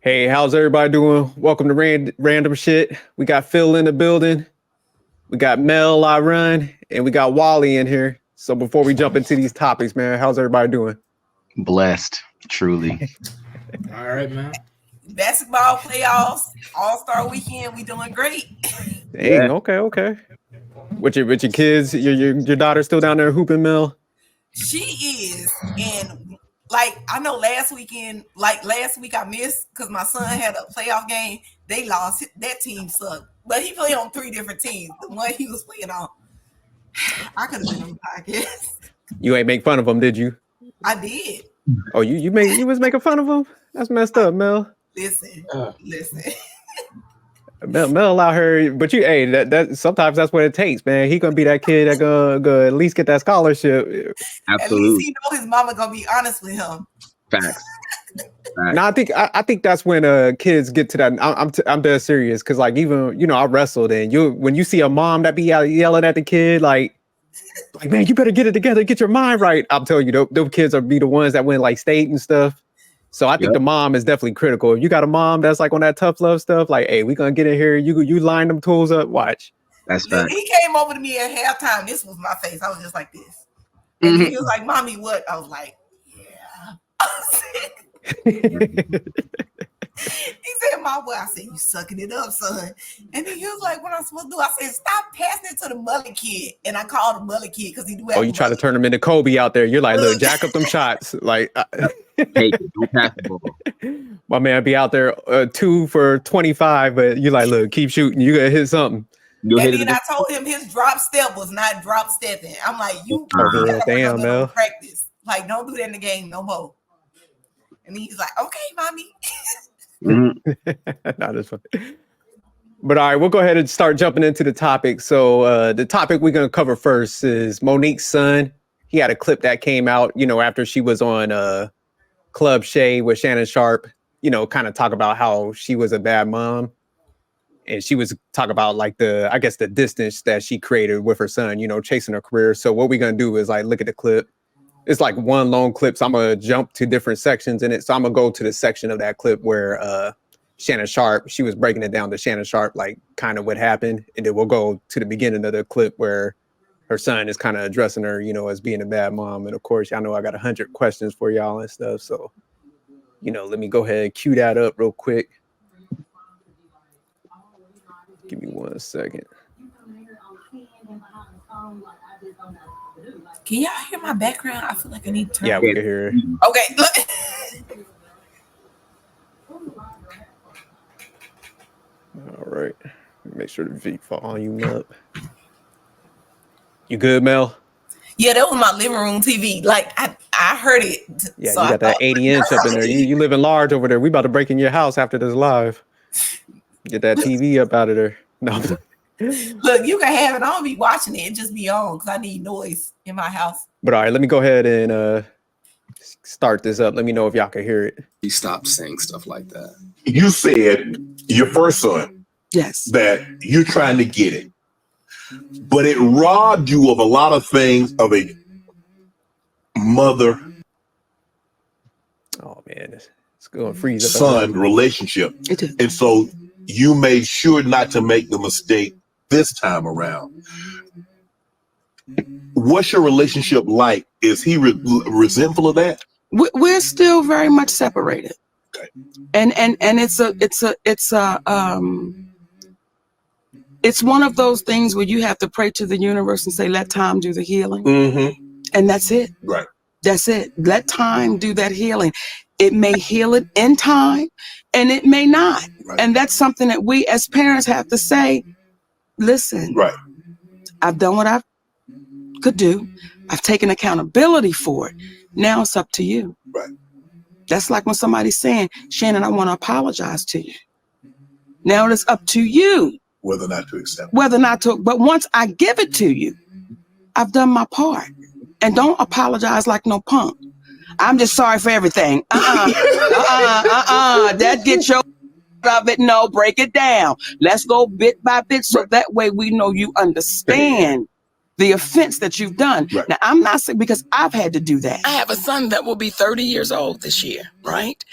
Hey, how's everybody doing? Welcome to Random Shit. We got Phil in the building. We got Mel, I run, and we got Wally in here. So before we jump into these topics, man, how's everybody doing? Blessed, truly. All right, man. Basketball playoffs, All-Star weekend, we doing great. Dang, okay. With your kids, your daughter's still down there hooping, Mel? She is, and like I know last week I missed because my son had a playoff game. They lost. That team sucked, but he played on 3 different teams. The one he was playing on, I could have been on the podcast. You ain't make fun of him, did you? I did. Oh, you was making fun of him? That's messed up, Mel. Listen. Mel out here, but that sometimes that's what it takes, man. He gonna be that kid that gonna at least get that scholarship. Absolutely. At least he know his mama gonna be honest with him. Facts. No, I think that's when kids get to that. I'm dead serious because like even I wrestled and when you see a mom that be out yelling at the kid like man, you better get it together, get your mind right. I'm telling you, those kids be the ones that win like state and stuff. So I think the mom is definitely critical. If you got a mom that's like on that tough love stuff, like, hey, we gonna get in here. You line them tools up. Watch. That's fact. He came over to me at halftime. This was my face. I was just like this, and he was like, "Mommy, what?" I was like, "Yeah." He said, "My boy." I said, "You sucking it up, son." And then he was like, "What am I supposed to do?" I said, "Stop passing it to the mullet kid." And I called him mullet kid because he do. Oh, you try to turn him into Kobe out there. You're like, look, jack up them shots. Like, hey, don't pass the ball. My man be out there 2 for 25, but you like, look, keep shooting. You gotta hit something. And then I told him his drop step was not drop stepping. I'm like, you damn, Mel. Practice. Like, don't do that in the game no more. And he's like, okay, mommy. Not as funny. But all right, we'll go ahead and start jumping into the topic. So the topic we're gonna cover first is MoNique's son. He had a clip that came out, after she was on Club Shay with Shannon Sharp, kind of talk about how she was a bad mom. And she was talking about like the distance that she created with her son, chasing her career. So what we're going to do is like, look at the clip. It's like one long clip. So I'm going to jump to different sections in it. So I'm going to go to the section of that clip where Shannon Sharp, she was breaking it down to Shannon Sharp, like kind of what happened. And then we'll go to the beginning of the clip where her son is kind of addressing her, as being a bad mom. And of course, y'all know I got 100 questions for y'all and stuff. So, let me go ahead and cue that up real quick. Give me 1 second. Can y'all hear my background? I feel like I need to turn. Yeah, we can hear it. Okay, look. All right. Make sure the volume up. You good, Mel? Yeah, that was my living room TV. Like I heard it. Yeah, so you got that 80-inch up in there. You living large over there. We about to break in your house after this live. Get that TV up out of there. No. Look, you can have it. I don't be watching it. Just be on because I need noise in my house. But all right, let me go ahead and start this up. Let me know if y'all can hear it. He stopped saying stuff like that. You said your first son. Yes. That you're trying to get it. But it robbed you of a lot of things of a mother. Oh man, it's going to freeze up. Son relationship. And so you made sure not to make the mistake this time around. What's your relationship like? Is he resentful of that? We're still very much separated. Okay. And it's one of those things where you have to pray to the universe and say, let time do the healing. Mm-hmm. And that's it. Right. That's it. Let time do that healing. It may heal it in time and it may not. Right. And that's something that we as parents have to say, listen, right. I've done what I could do. I've taken accountability for it. Now it's up to you. Right. That's like when somebody's saying, Shannon, I want to apologize to you. Now it's up to you. Whether or not to accept it. Whether or not to, but once I give it to you, I've done my part. And don't apologize like no punk. I'm just sorry for everything. That gets your of it. No, break it down. Let's go bit by bit so that way we know you understand the offense that you've done. Right. Now, I'm not saying because I've had to do that. I have a son that will be 30 years old this year, right?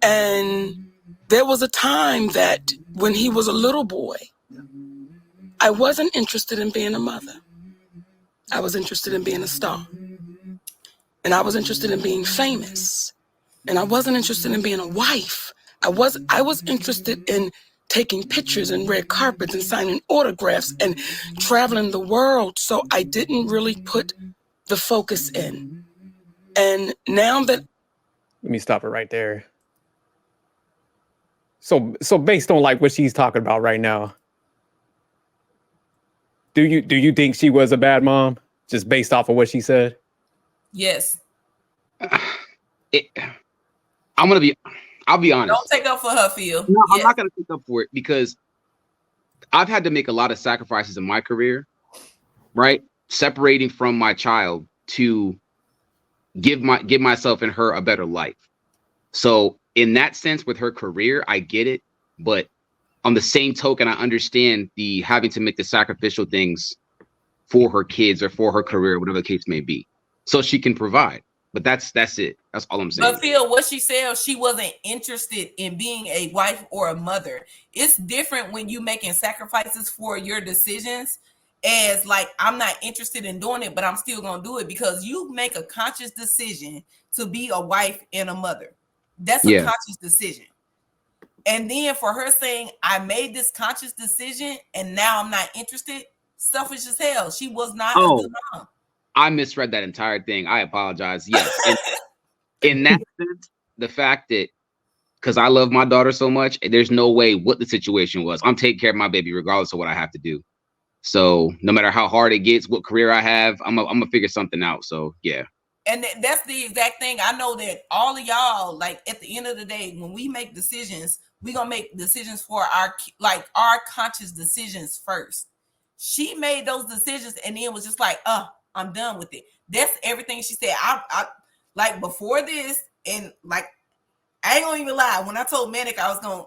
And There was a time that when he was a little boy, I wasn't interested in being a mother. I was interested in being a star. And I was interested in being famous. And I wasn't interested in being a wife. I was interested in taking pictures and red carpets and signing autographs and traveling the world. So I didn't really put the focus in. And now that... Let me stop it right there. So based on like what she's talking about right now, do you think she was a bad mom just based off of what she said? Yes. I'll be honest. Don't take up for her, Phil. No, Yes. I'm not gonna take up for it because I've had to make a lot of sacrifices in my career, right? Separating from my child to give myself and her a better life. So in that sense, with her career, I get it. But on the same token, I understand the having to make the sacrificial things for her kids or for her career, whatever the case may be, so she can provide. But that's it. That's all I'm saying. But Phil, what she said, she wasn't interested in being a wife or a mother. It's different when you making sacrifices for your decisions, as like, I'm not interested in doing it, but I'm still gonna do it because you make a conscious decision to be a wife and a mother. That's a conscious decision. And then for her saying, I made this conscious decision and now I'm not interested, selfish as hell. She was not a good mom. I misread that entire thing. I apologize. Yes. In that sense, the fact that, because I love my daughter so much, there's no way what the situation was. I'm taking care of my baby regardless of what I have to do. So no matter how hard it gets, what career I have, I'm gonna figure something out. So yeah. And that's the exact thing. I know that all of y'all, like at the end of the day, when we make decisions, we're gonna make decisions for our conscious decisions first. She made those decisions and then was just like, I'm done with it. That's everything she said. I like before this, and like I ain't gonna even lie. When I told MoNique I was gonna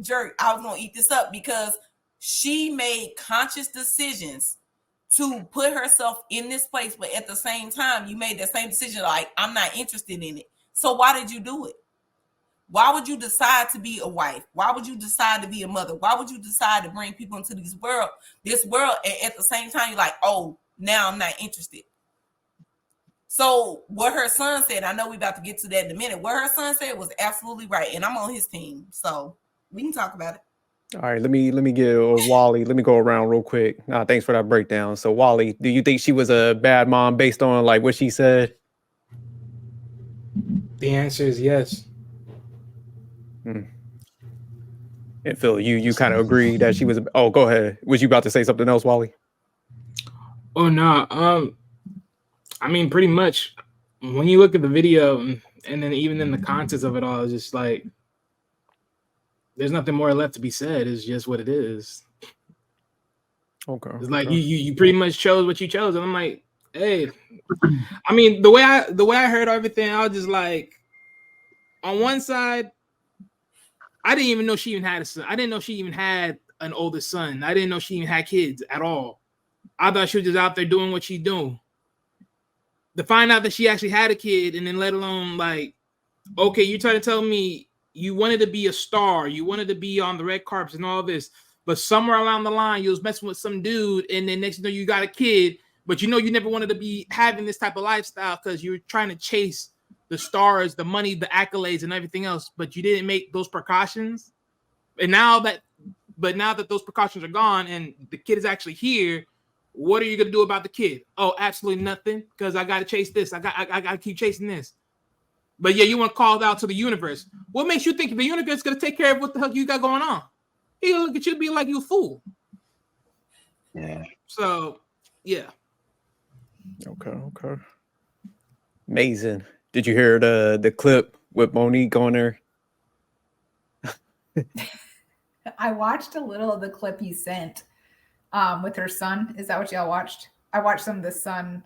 jerk, I was gonna eat this up because she made conscious decisions to put herself in this place, but at the same time, you made that same decision, like, I'm not interested in it. So why did you do it? Why would you decide to be a wife? Why would you decide to be a mother? Why would you decide to bring people into this world, and at the same time, you're like, oh, now I'm not interested. So what her son said, I know we're about to get to that in a minute. What her son said was absolutely right, and I'm on his team, so we can talk about it. All right, let me get Wally. Let me go around real quick. Thanks for that breakdown. So Wally, do you think she was a bad mom based on like what she said? The answer is yes. And Phil, you kind of agree that she was. Oh, go ahead. Was you about to say something else, Wally? Oh no. I mean, pretty much when you look at the video and then even in the context of it all, it's just like there's nothing more left to be said. It's just what it is. Okay. It's like you pretty much chose what you chose, and I'm like, hey, I mean, the way I heard everything, I was just like, on one side, I didn't even know she even had a son. I didn't know she even had an older son. I didn't know she even had kids at all. I thought she was just out there doing what she's doing. To find out that she actually had a kid, and then let alone like, okay, you're trying to tell me you wanted to be a star, you wanted to be on the red carpets and all this, but somewhere along the line you was messing with some dude, and then next thing you know you got a kid, but you know you never wanted to be having this type of lifestyle because you were trying to chase the stars, the money, the accolades, and everything else, but you didn't make those precautions. And now that those precautions are gone and the kid is actually here, what are you gonna do about the kid? Oh, absolutely nothing, because I gotta chase this. I gotta keep chasing this. But yeah, you want to call out to the universe. What makes you think the universe is gonna take care of what the hell you got going on? He gonna look at you and be like you a fool. Yeah. So yeah. Okay. Amazing. Did you hear the clip with MoNique on there? I watched a little of the clip you sent with her son. Is that what y'all watched? I watched some of the son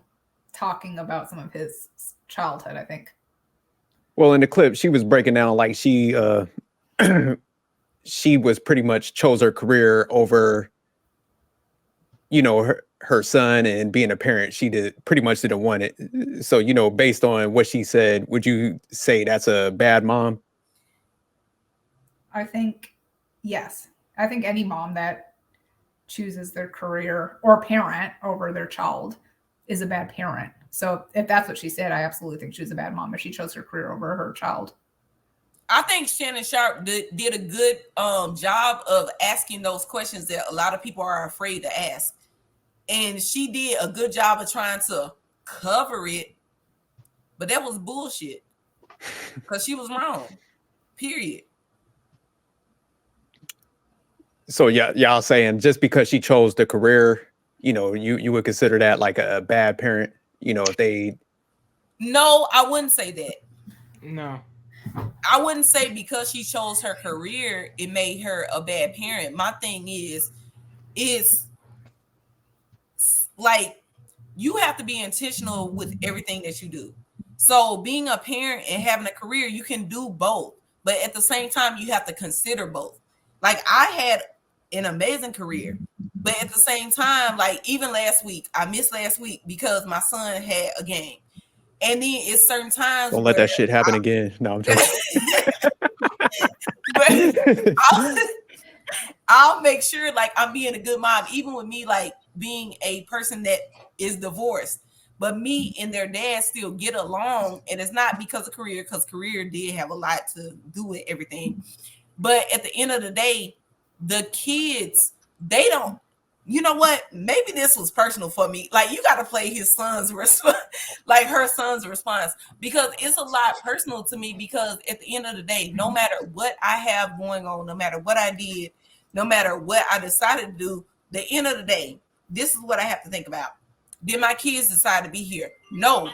talking about some of his childhood, I think. Well, in the clip, she was breaking down like she was pretty much chose her career over, her son and being a parent. She pretty much didn't want it. So, based on what she said, would you say that's a bad mom? I think, yes. I think any mom that chooses their career or parent over their child is a bad parent. So if that's what she said, I absolutely think she was a bad mom if she chose her career over her child. I think Shannon Sharp did a good job of asking those questions that a lot of people are afraid to ask. And she did a good job of trying to cover it, but that was bullshit because she was wrong, period. So yeah, y'all saying just because she chose the career, you know, you would consider that like a bad parent, you know, if they... No, I wouldn't say that. No. I wouldn't say because she chose her career, it made her a bad parent. My thing is like you have to be intentional with everything that you do. So being a parent and having a career, you can do both. But at the same time, you have to consider both. Like I had an amazing career, but at the same time, like even last week, I missed last week because my son had a game. And then it's certain times Don't let that shit happen again. No, I'm joking. But I'll make sure like I'm being a good mom, even with me like being a person that is divorced. But me and their dad still get along, and it's not because of career, because career did have a lot to do with everything. But at the end of the day, the kids, they don't, you know what? Maybe this was personal for me. Like you got to play his son's response, like her son's response, because it's a lot personal to me. Because at the end of the day, no matter what I have going on, no matter what I did, no matter what I decided to do, the end of the day, this is what I have to think about. Did my kids decide to be here? No.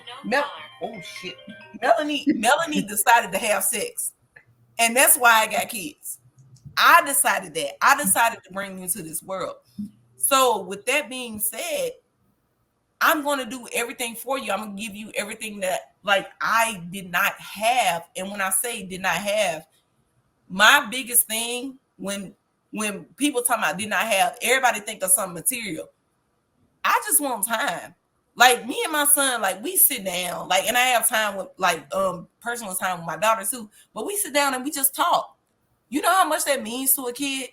Oh shit. Melanie decided to have sex, and that's why I got kids. I decided that. I decided to bring you to this world. So with that being said, I'm going to do everything for you. I'm going to give you everything that like I did not have. And when I say did not have, my biggest thing when people talk about did not have, everybody think of something material. I just want time. Like me and my son, like we sit down, like, and I have time with like personal time with my daughter too. But we sit down and we just talk. You know how much that means to a kid?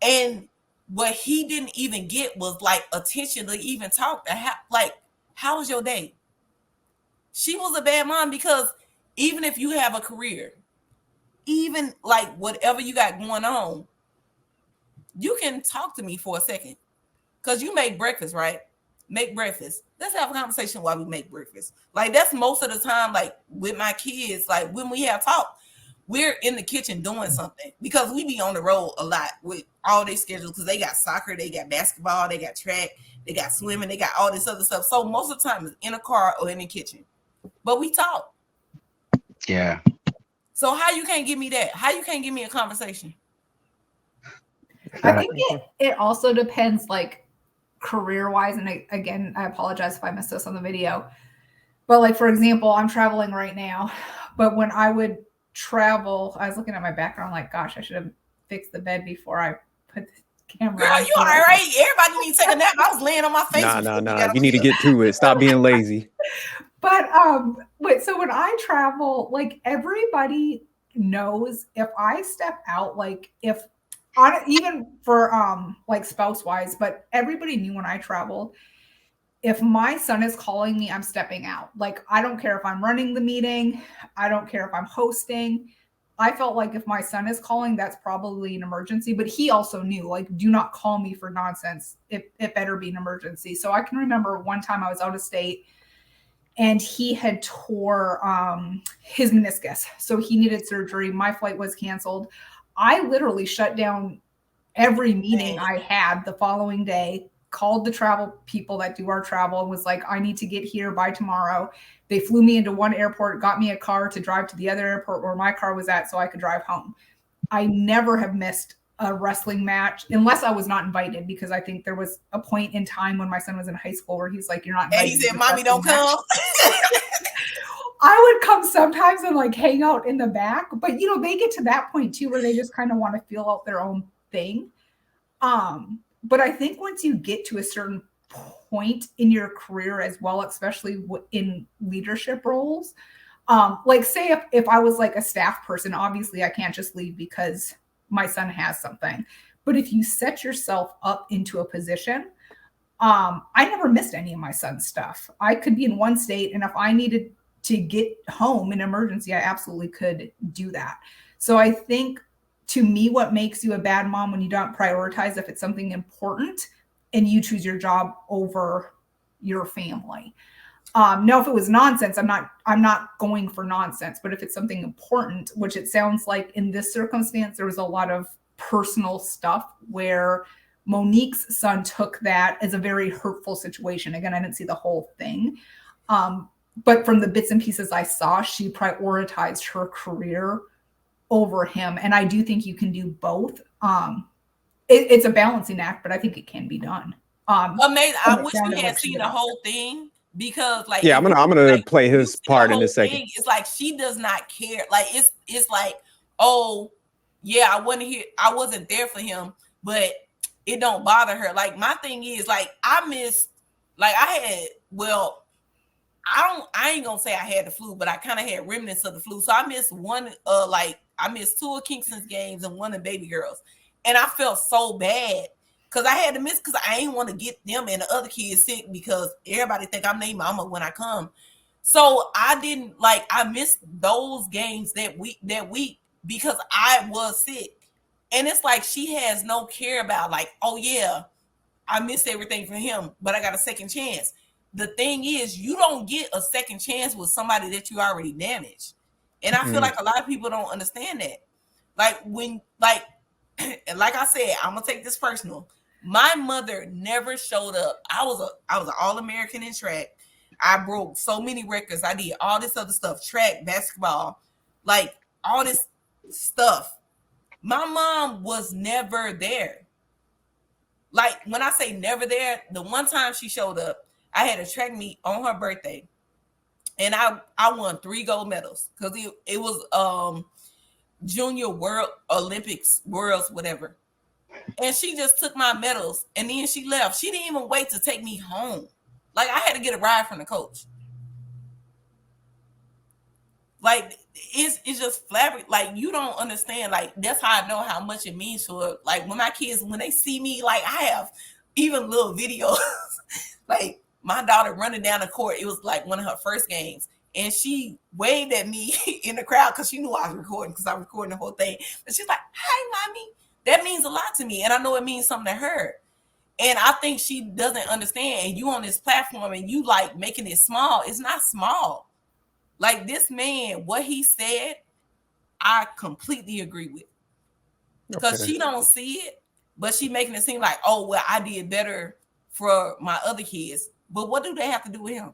And what he didn't even get was like attention to even talk to how was your day? She was a bad mom because even if you have a career, even like whatever you got going on, you can talk to me for a second. Because you make breakfast, right? Make breakfast. Let's have a conversation while we make breakfast. Like that's most of the time, like with my kids, like when we have talk, we're in the kitchen doing something because we be on the road a lot with all their schedules because they got soccer, they got basketball, they got track, they got swimming, they got all this other stuff. So most of the time it's in a car or in the kitchen. But we talk. Yeah. So how you can't give me that? How you can't give me a conversation? I think it also depends like career-wise. And again, I apologize if I missed this on the video. But like, for example, I'm traveling right now. But when I would travel, I was looking at my background like, gosh, I should have fixed the bed before I put the camera on. Girl, you all right? Everybody needs to take a nap. I was laying on my face. Nah. You need to get to it. Stop being lazy. But so when I travel, like everybody knows if I step out, like if even for like spouse wise, but everybody knew when I traveled, if my son is calling me, I'm stepping out. Like, I don't care if I'm running the meeting. I don't care if I'm hosting. I felt like if my son is calling, that's probably an emergency. But he also knew, like, do not call me for nonsense. It better be an emergency. So I can remember one time I was out of state and he had tore his meniscus. So he needed surgery. My flight was canceled. I literally shut down every meeting I had the following day, called the travel people that do our travel and was like, I need to get here by tomorrow. They flew me into one airport, got me a car to drive to the other airport where my car was at so I could drive home. I never have missed a wrestling match unless I was not invited, because I think there was a point in time when my son was in high school where he's like, you're not invited. And he said, Mommy, don't come. I would come sometimes and like hang out in the back, but you know, they get to that point too where they just kind of want to feel out their own thing. But I think once you get to a certain point in your career as well, especially in leadership roles, like say if I was like a staff person, obviously I can't just leave because my son has something. But if you set yourself up into a position, I never missed any of my son's stuff. I could be in one state, and if I needed to get home in emergency, I absolutely could do that. So I think, to me, what makes you a bad mom when you don't prioritize if it's something important and you choose your job over your family. Now, if it was nonsense, I'm not going for nonsense, but if it's something important, which it sounds like in this circumstance, there was a lot of personal stuff where MoNique's son took that as a very hurtful situation. Again, I didn't see the whole thing. But from the bits and pieces I saw, she prioritized her career over him. And I do think you can do both. It's a balancing act, but I think it can be done. Amazing. I wish we had seen the whole thing, because like, yeah, I'm gonna play his part in a second. It's like she does not care. Like it's like, oh yeah, I wasn't there for him, but it don't bother her. Like my thing is, like, I ain't gonna say I had the flu, but I kind of had remnants of the flu. So I missed I missed 2 of Kingston's games and 1 of Baby Girls. And I felt so bad because I had to miss, because I ain't want to get them and the other kids sick, because everybody think I'm their mama when I come. So I missed those games that week because I was sick. And it's like she has no care about, like, oh yeah, I missed everything for him, but I got a second chance. The thing is, you don't get a second chance with somebody that you already damaged. And I feel like a lot of people don't understand that. Like like I said, I'm gonna take this personal. My mother never showed up. I was an All-American in track. I broke so many records. I did all this other stuff, track, basketball, like all this stuff. My mom was never there. Like when I say never there, the one time she showed up, I had a track meet on her birthday, and I won 3 gold medals, because it was Junior World Olympics, Worlds, whatever. And she just took my medals and then she left. She didn't even wait to take me home. Like I had to get a ride from the coach. Like it's just flabbergasted. Like you don't understand. Like that's how I know how much it means to her. Like when my kids, when they see me, like I have even little videos. Like my daughter running down the court. It was like one of her first games. And she waved at me in the crowd because she knew I was recording, because I was recording the whole thing. And she's like, "Hi, mommy." That means a lot to me. And I know it means something to her. And I think she doesn't understand. And you on this platform and you like making it small. It's not small. Like this man, what he said, I completely agree with. Because she don't see it, but she making it seem like, oh, well, I did better for my other kids. But what do they have to do with him?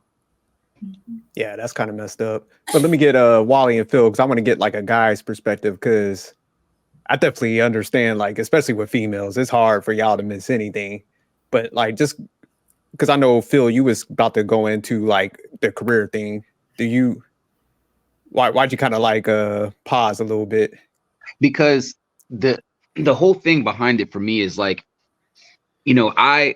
Yeah, that's kind of messed up. But let me get Wally and Phil, because I want to get like a guy's perspective, because I definitely understand, like, especially with females, it's hard for y'all to miss anything. But like, just because I know, Phil, you was about to go into like the career thing. Why'd you kind of like pause a little bit? Because the whole thing behind it for me is like, you know, I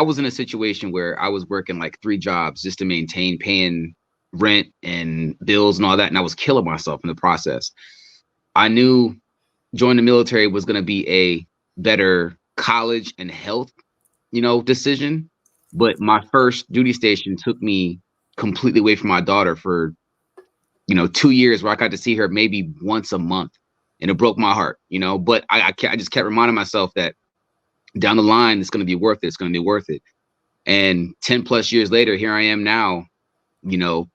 was in a situation where I was working like 3 jobs just to maintain paying rent and bills and all that. And I was killing myself in the process. I knew joining the military was going to be a better college and health, you know, decision. But my first duty station took me completely away from my daughter for, you know, 2 years, where I got to see her maybe once a month, and it broke my heart, you know. But I just kept reminding myself that down the line, it's going to be worth it. It's going to be worth it. And 10 plus years later, here I am now, you know,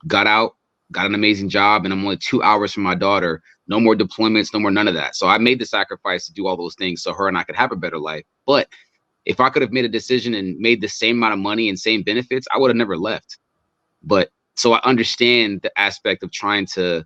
got out, got an amazing job, and I'm only 2 hours from my daughter. No more deployments, no more none of that. So I made the sacrifice to do all those things so her and I could have a better life. But if I could have made a decision and made the same amount of money and same benefits, I would have never left. But so I understand the aspect of trying to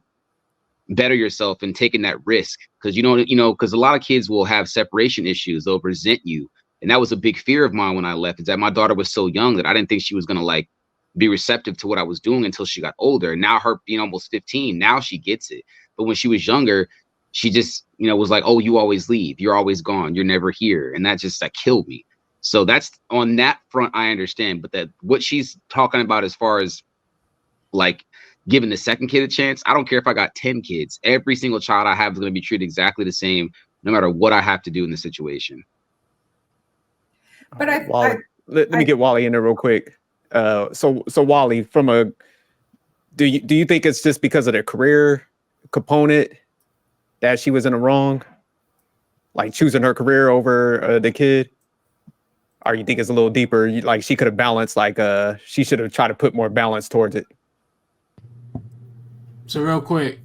better yourself and taking that risk, because because a lot of kids will have separation issues. They'll resent you. And that was a big fear of mine when I left, is that my daughter was so young that I didn't think she was going to like be receptive to what I was doing until she got older. And now her being almost 15, now she gets it. But when she was younger, she just, was like, oh, you always leave. You're always gone. You're never here. And that killed me. So that's on that front, I understand. But that what she's talking about as far as like giving the second kid a chance. I don't care if I got 10 kids. Every single child I have is going to be treated exactly the same, no matter what I have to do in the situation. But let me get Wally in there real quick. So Wally, do you think it's just because of the career component that she was in the wrong, like choosing her career over the kid? Or you think it's a little deeper? Like she could have balanced, like she should have tried to put more balance towards it. So real quick,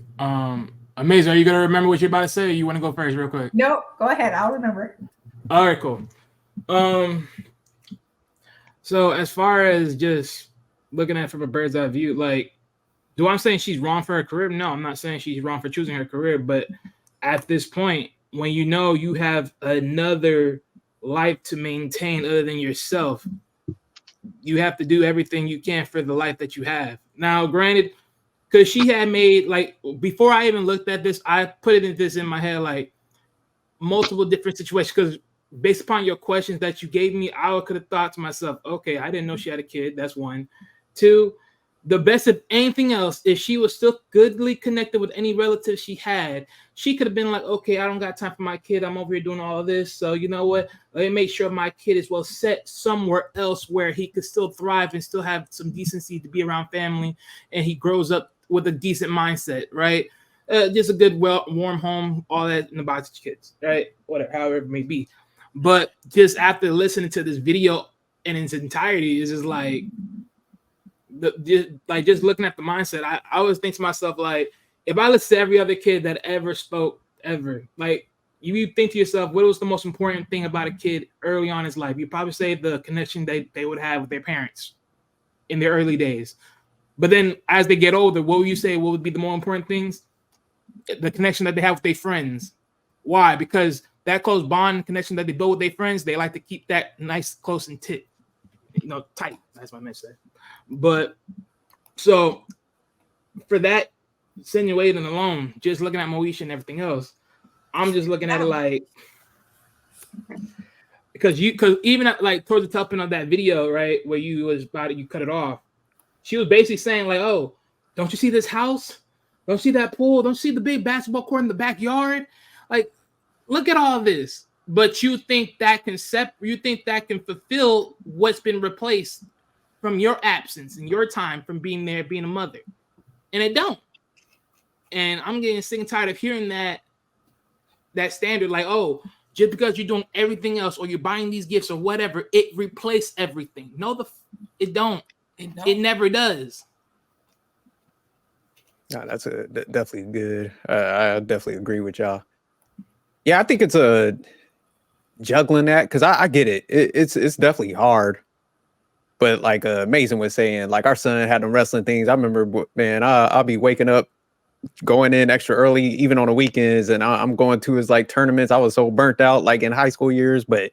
Amazing, are you gonna remember what you're about to say? Or you want to go first, real quick? No, go ahead. I'll remember. All right, cool. So as far as just looking at it from a bird's eye view, like, do I'm saying she's wrong for her career? No, I'm not saying she's wrong for choosing her career. But at this point, when you know you have another life to maintain other than yourself, you have to do everything you can for the life that you have. Now, granted, because she had made, like, before I even looked at this, I put this in my head, like, multiple different situations. Because based upon your questions that you gave me, I could have thought to myself, okay, I didn't know she had a kid. That's one. Two, the best of anything else, if she was still goodly connected with any relatives she had, she could have been like, okay, I don't got time for my kid. I'm over here doing all of this. So you know what? Let me make sure my kid is well set somewhere else where he could still thrive and still have some decency to be around family. And he grows up with a decent mindset, right? Just a good, warm home, all that in the box of kids, right? Whatever, however it may be. But just after listening to this video in its entirety, it's just like, just looking at the mindset, I always think to myself, like, if I listen to every other kid that ever spoke ever, like, you think to yourself, what was the most important thing about a kid early on in his life? You probably say the connection they would have with their parents in their early days. But then as they get older, what would you say? What would be the more important things? The connection that they have with their friends. Why? Because that close bond connection that they build with their friends, they like to keep that nice, close, and tight. That's what I meant to say. But so for that insinuating alone, just looking at Moesha and everything else, I'm just looking at it like, because even at, like, towards the top end of that video, right, where you cut it off, she was basically saying, like, oh, don't you see this house? Don't you see that pool? Don't you see the big basketball court in the backyard? Like, look at all this. But you think that can fulfill what's been replaced from your absence and your time from being there, being a mother. And it don't. And I'm getting sick and tired of hearing that standard, like, oh, just because you're doing everything else or you're buying these gifts or whatever, it replaced everything. No, it don't. It never does. No, that's definitely good. I definitely agree with y'all. Yeah, I think it's a juggling that, because I get it. It's definitely hard. But like Mason was saying, like, our son had them wrestling things. I remember, man, I'll be waking up, going in extra early, even on the weekends, and I'm going to his, like, tournaments. I was so burnt out, like, in high school years. But,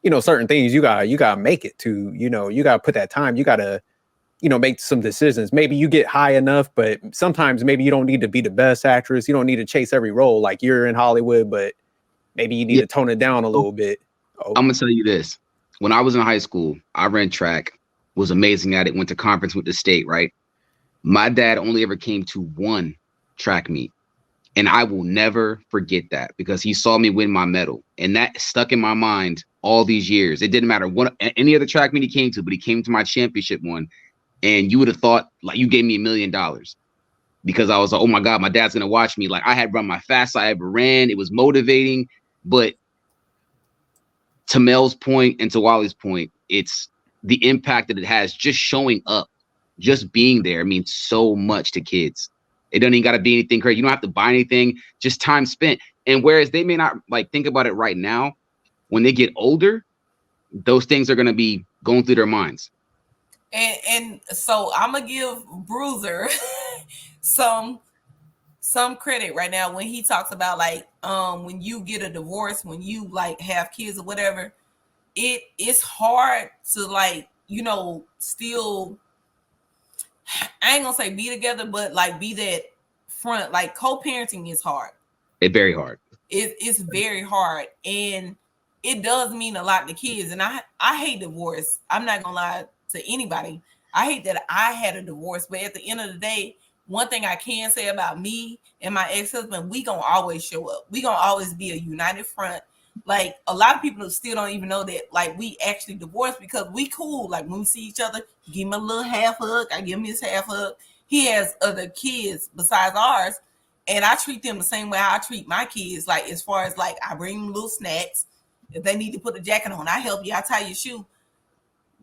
you know, certain things you gotta make it to. You know, you gotta put that time. You gotta, you know, make some decisions. Maybe you get high enough, but sometimes maybe you don't need to be the best actress. You don't need to chase every role like you're in Hollywood, but maybe you need to tone it down a little bit. Oh. I'm gonna tell you this. When I was in high school, I ran track, was amazing at it, went to conference with the state, right? My dad only ever came to one track meet. And I will never forget that, because he saw me win my medal. And that stuck in my mind all these years. It didn't matter what any other track meet he came to, but he came to my championship one. And you would have thought, like, you gave me $1 million, because I was like, oh my God, my dad's gonna watch me. Like, I had run my fastest I ever ran. It was motivating. But to Mel's point and to Wally's point, it's the impact that it has just showing up, just being there means so much to kids. It doesn't even got to be anything crazy. You don't have to buy anything, just time spent. And whereas they may not, like, think about it right now, when they get older, those things are going to be going through their minds. And so I'm gonna give Bruiser some credit right now when he talks about, like, when you get a divorce, when you, like, have kids or whatever, it's hard to, like, you know, still, I ain't gonna say be together, but, like, be that front. Like, co-parenting is hard. It's very hard. It's very hard, and it does mean a lot to kids. And I hate divorce. I'm not gonna lie to anybody. I hate that I had a divorce, but at the end of the day, one thing I can say about me and my ex-husband, we gonna always show up. We gonna always be a united front. Like a lot of people still don't even know that like we actually divorced because we cool. Like when we see each other, give him a little half hug. I give him his half hug. He has other kids besides ours, and I treat them the same way I treat my kids. Like as far as like I bring them little snacks. If they need to put a jacket on, I help you. I tie your shoe.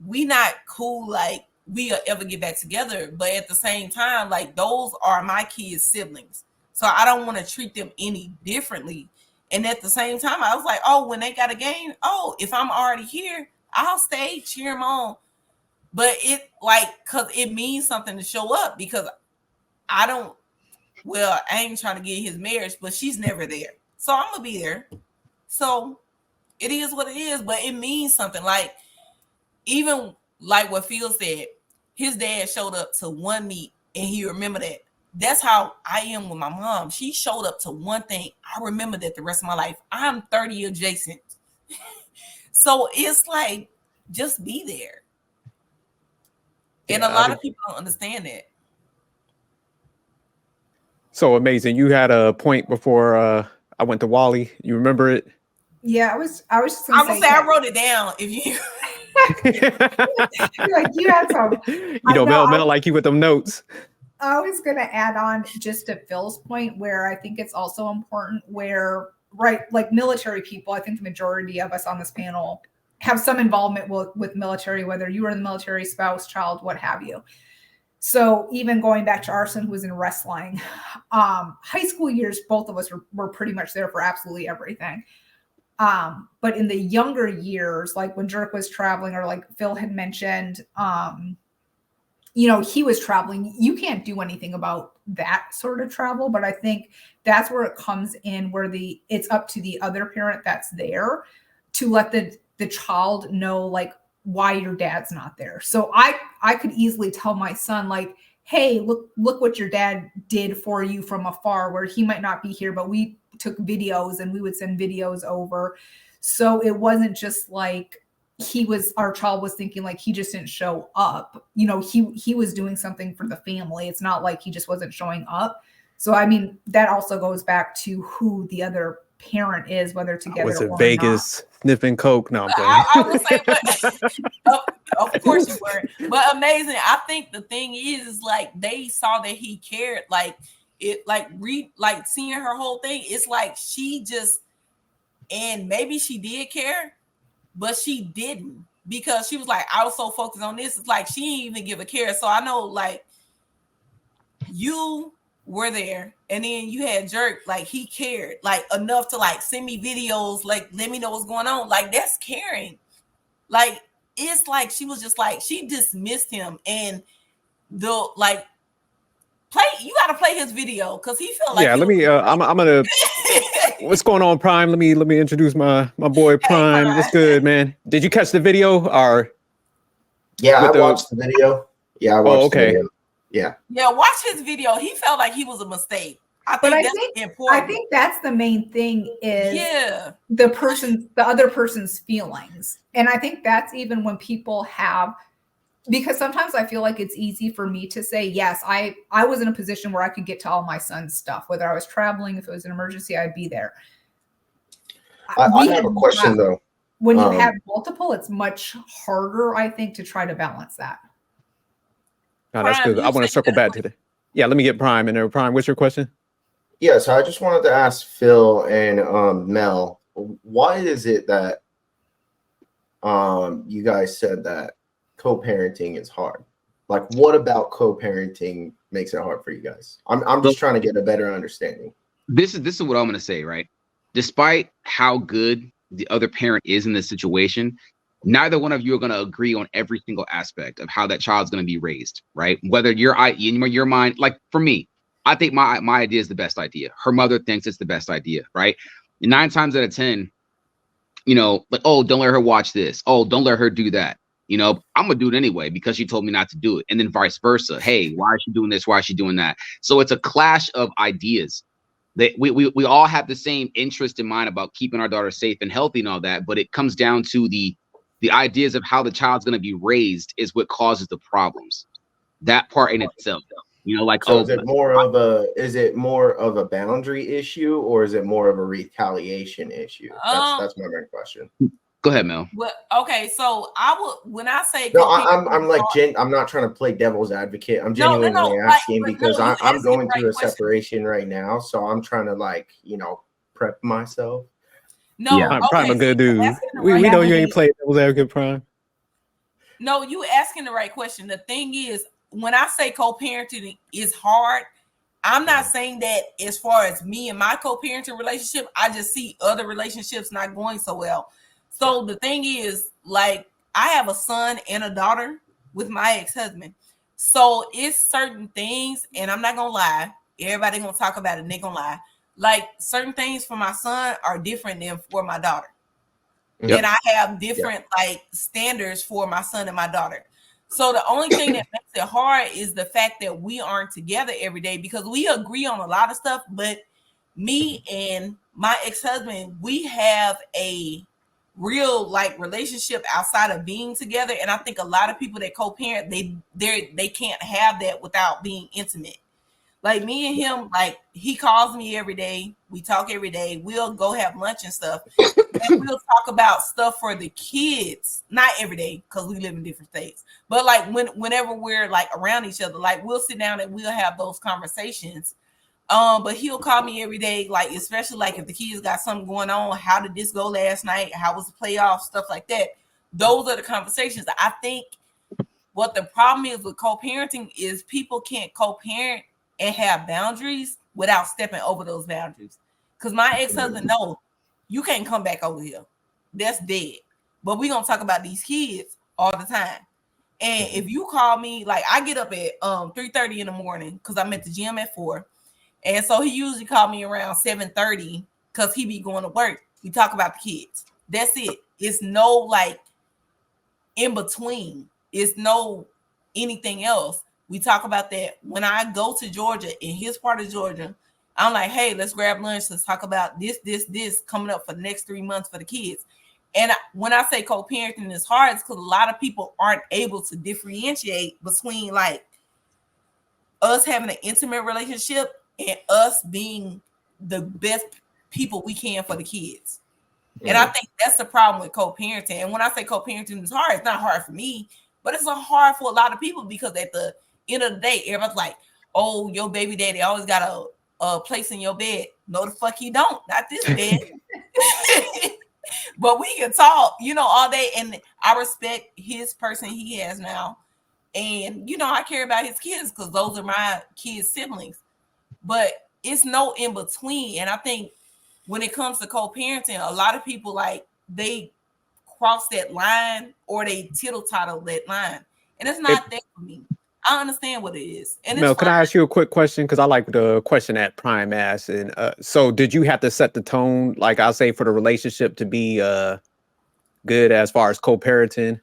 We not cool like we'll ever get back together, but at the same time, like those are my kids' siblings, so I don't want to treat them any differently. And at the same time, I was like, oh, when they got a game, oh, if I'm already here, I'll stay, cheer them on. But it like because it means something to show up because I don't. Well, I ain't trying to get his marriage, but she's never there, so I'm gonna be there. So it is what it is, but it means something. Like even like what Phil said, his dad showed up to one meet and he remembered that. That's how I am with my mom. She showed up to one thing. I remember that the rest of my life. I'm 30 adjacent. So it's like, just be there. And a lot of people don't understand that. So amazing. You had a point before I went to Wally. You remember it? Yeah, I was just I'm gonna say I wrote it down. If you like you had some, you know, Mel like you with them notes. I was gonna add on just to Phil's point where I think it's also important where like military people, I think the majority of us on this panel have some involvement with military, whether you were in the military, spouse, child, what have you. So even going back to Arson, who was in wrestling, high school years, both of us were pretty much there for absolutely everything. But in the younger years, like when Jerk was traveling, or like Phil had mentioned, you know, he was traveling. You can't do anything about that sort of travel, but I think that's where it comes in, where it's up to the other parent that's there to let the child know like why your dad's not there. So I could easily tell my son like, hey, look what your dad did for you from afar, where he might not be here, but we took videos and we would send videos over. So it wasn't just like our child was thinking like he just didn't show up. You know, he was doing something for the family. It's not like he just wasn't showing up. So I mean, that also goes back to who the other parent is, whether together was it or Vegas not. Sniffing coke? No, I'm playing. I would say, but, of course you were. But amazing. I think the thing is like they saw that he cared. Like it, like seeing her whole thing. It's like she just, and maybe she did care, but she didn't because she was like, I was so focused on this. It's like she didn't even give a care. So I know like you were there, and then you had Jerk, like he cared like enough to like send me videos, like let me know what's going on. Like that's caring. Like it's like she was just like she dismissed him, and the like you got to play his video because he felt like let me I'm gonna what's going on, Prime? Let me introduce my boy Prime. What's good, man? Did you catch the video or? Yeah, I watched the video. Yeah, I watched the video. Yeah, watch his video. He felt like he was a mistake. I think important. I think that's the main thing is the other person's feelings. And I think that's even when people have, because sometimes I feel like it's easy for me to say, yes, I was in a position where I could get to all my son's stuff, whether I was traveling, if it was an emergency, I'd be there. I have a question though. When you have multiple, it's much harder, I think, to try to balance that. No, that's good. I want to circle back to the. Yeah, let me get Prime in there. Prime, what's your question? Yeah, so I just wanted to ask Phil and Mel, why is it that you guys said that co-parenting is hard? Like, what about co-parenting makes it hard for you guys? I'm just trying to get a better understanding. This is what I'm going to say, right? Despite how good the other parent is in this situation, neither one of you are going to agree on every single aspect of how that child's going to be raised, right? Whether in your mind, like for me, I think my idea is the best idea. Her mother thinks it's the best idea, right? 9 times out of 10, you know, like, oh, don't let her watch this. Oh, don't let her do that. You know, I'm going to do it anyway because she told me not to do it. And then vice versa. Hey, why is she doing this? Why is she doing that? So it's a clash of ideas. We all have the same interest in mind about keeping our daughter safe and healthy and all that. But it comes down to the ideas of how the child's going to be raised is what causes the problems. That part in itself. You know, like, So oh, is it more of a boundary issue, or is it more of a retaliation issue? That's my main question. go ahead, Mel. Well, okay, so when I say No, co-parenting, I'm like I'm not trying to play devil's advocate. I'm no, genuinely like, asking but because no, you I'm asking going the through right a question. separation right now, so I'm trying to, like, prep myself. No, Yeah. Prime a so good you dude. asking the We right know you ain't Navigate. played devil's advocate, Prime. No, you asking the right question. The thing is, when I say co-parenting is hard, I'm not saying that as far as me and my co-parenting relationship. I just see other relationships not going so well. So the thing is, like, I have a son and a daughter with my ex-husband. So it's certain things, and I'm not gonna lie, everybody gonna talk about it and they gonna lie. Like, certain things for my son are different than for my daughter. Yep. And I have different like standards for my son and my daughter. So the only thing that makes it hard is the fact that we aren't together every day, because we agree on a lot of stuff. But me and my ex-husband, we have a real like relationship outside of being together. And I think a lot of people that co-parent, they can't have that without being intimate. Like, me and him, like, he calls me every day. We talk every day. We'll go have lunch and stuff. And we'll talk about stuff for the kids. Not every day, because we live in different states. But like whenever we're like around each other, like, we'll sit down and we'll have those conversations. But he'll call me every day, like, especially like if the kids got something going on. How did this go last night? How was the playoff? Stuff like that. Those are the conversations. I think what the problem is with co-parenting is people can't co-parent and have boundaries without stepping over those boundaries. Because my ex-husband, no, you can't come back over here. That's dead. But we're gonna talk about these kids all the time. And if you call me, like, I get up at 3:30 in the morning because I'm at the gym at 4. And so he usually call me around 7:30 because he be going to work. We talk about the kids. That's it. It's no like in between. It's no anything else. We talk about that. When I go to Georgia, in his part of Georgia, I'm like, hey, let's grab lunch. Let's talk about this coming up for the next 3 months for the kids. And when I say co-parenting is hard, it's because a lot of people aren't able to differentiate between like us having an intimate relationship and us being the best people we can for the kids. And I think that's the problem with co-parenting. And when I say co-parenting is hard, it's not hard for me, but it's hard for a lot of people, because at the end of the day, everybody's like, oh, your baby daddy always got a place in your bed. No, the fuck he don't. Not this bed. But we can talk, all day. And I respect his person he has now. And, I care about his kids because those are my kids' siblings. But it's no in between. And I think when it comes to co-parenting, a lot of people, like, they cross that line or they tittle-tattle that line. And it's not that for me. I understand what it is. And Mel, it's can I ask you a quick question? Because I like the question that Prime asked. And so did you have to set the tone, like I'll say, for the relationship to be good as far as co-parenting?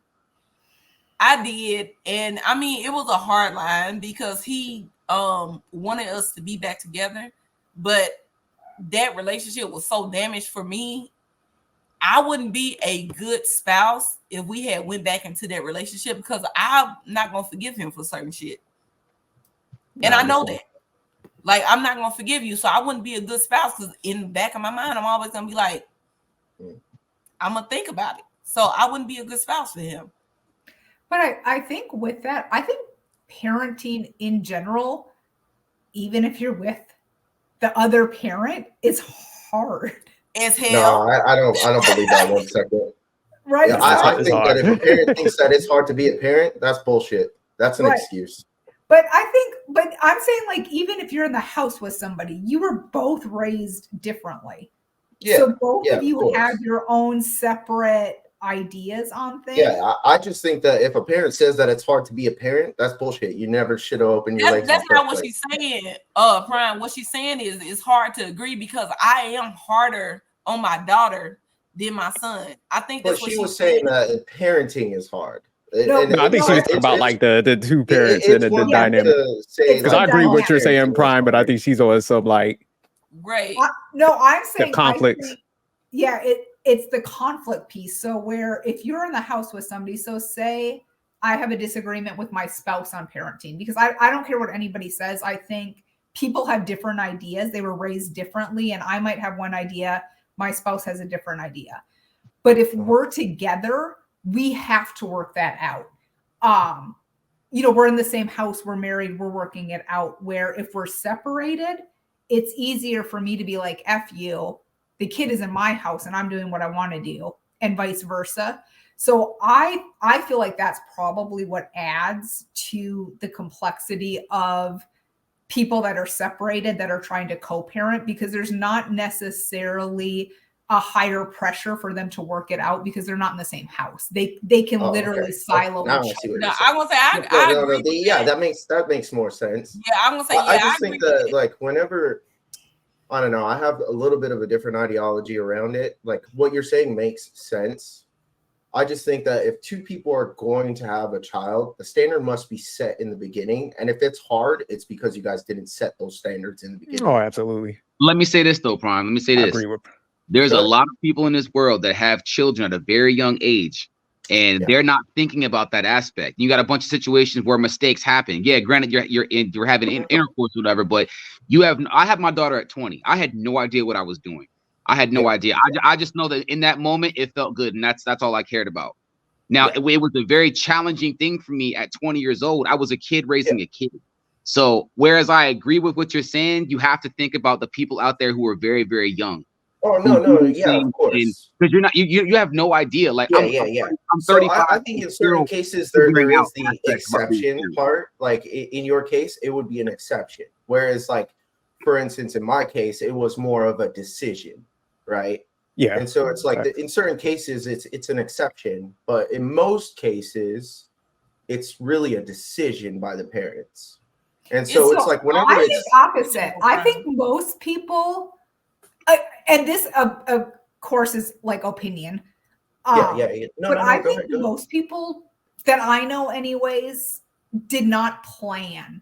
I did. And I mean, it was a hard line because he wanted us to be back together. But that relationship was so damaged for me. I wouldn't be a good spouse if we had went back into that relationship, because I'm not going to forgive him for certain shit. And I know that. Like, I'm not going to forgive you. So I wouldn't be a good spouse, because in the back of my mind, I'm always going to be like, I'm going to think about it. So I wouldn't be a good spouse for him. But I think with that, I think parenting in general, even if you're with the other parent, is hard. As hell. No, I don't believe that 1 second. Right. Yeah, I think that if a parent thinks that it's hard to be a parent, that's bullshit. That's an excuse. But I'm saying, like, even if you're in the house with somebody, you were both raised differently. Yeah. So both of of you course. have your own separate ideas on things. Yeah, I just think that if a parent says that it's hard to be a parent, that's bullshit. You never should have opened your legs. That's not what she's saying, Prime. What she's saying is it's hard to agree, because I am harder on my daughter than my son. I think that's but what she was saying that parenting is hard. No, I think she was talking about like the two parents and the dynamic. Because I agree with what you're saying, Prime, but I think she's on some like right. No, I'm saying the conflicts. It's the conflict piece. So where if you're in the house with somebody, so say I have a disagreement with my spouse on parenting because I don't care what anybody says. I think people have different ideas. They were raised differently, and I might have one idea. My spouse has a different idea. But if we're together, we have to work that out. We're in the same house, we're married, we're working it out. Where if we're separated, it's easier for me to be like, F you, the kid is in my house and I'm doing what I want to do, and vice versa. So I feel like that's probably what adds to the complexity of people that are separated that are trying to co-parent, because there's not necessarily a higher pressure for them to work it out because they're not in the same house. They can literally silo now each I see other. what No, you're I saying. want to say I agree. Yeah, that makes more sense. Yeah, I'm gonna say I yeah. just agree think with that it. like whenever, I don't know, I have a little bit of a different ideology around it. Like what you're saying makes sense. I just think that if two people are going to have a child, the standard must be set in the beginning. And if it's hard, it's because you guys didn't set those standards in the beginning. Oh, absolutely. Let me say this though, Prime. Let me say I this. agree with. There's a Good. lot of people in this world that have children at a very young age, and Yeah. they're not thinking about that aspect. You got a bunch of situations where mistakes happen. Yeah, granted, you're having intercourse or whatever, but I have my daughter at 20. I had no idea what I was doing. I had no idea. I just know that in that moment it felt good, and that's all I cared about. Now it was a very challenging thing for me at 20 years old. I was a kid raising a kid. So whereas I agree with what you're saying, you have to think about the people out there who are very, very young. Oh no, yeah, of course. Because you're not, you have no idea. Like I'm 35. I think in certain cases there is the exception part. Like in your case, it would be an exception. Whereas, like for instance, in my case, it was more of a decision, right? Yeah. And so it's like in certain cases, it's an exception, but in most cases, it's really a decision by the parents. And so it's like whenever I think opposite. I think most people. And this, of course, is like opinion. No, but I think most people that I know, anyways, did not plan.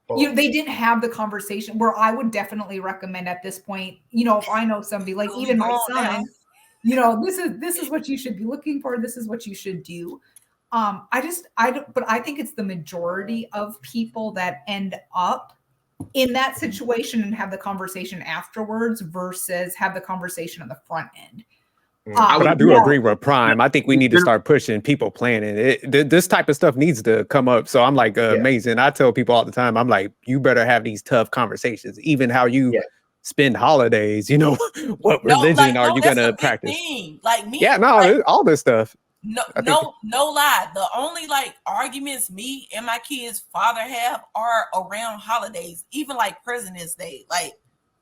They didn't have the conversation. Where I would definitely recommend at this point, if I know somebody, like even my son, this is what you should be looking for. This is what you should do. But I think it's the majority of people that end up in that situation and have the conversation afterwards versus have the conversation on the front end. But I do agree with Prime. I think we need to start pushing people planning. This type of stuff needs to come up. So I'm like amazing. I tell people all the time, I'm like, you better have these tough conversations, even how you spend holidays. What religion are you going to practice? Like me, all this stuff. No lie. The only like arguments me and my kids' father have are around holidays, even like President's Day. Like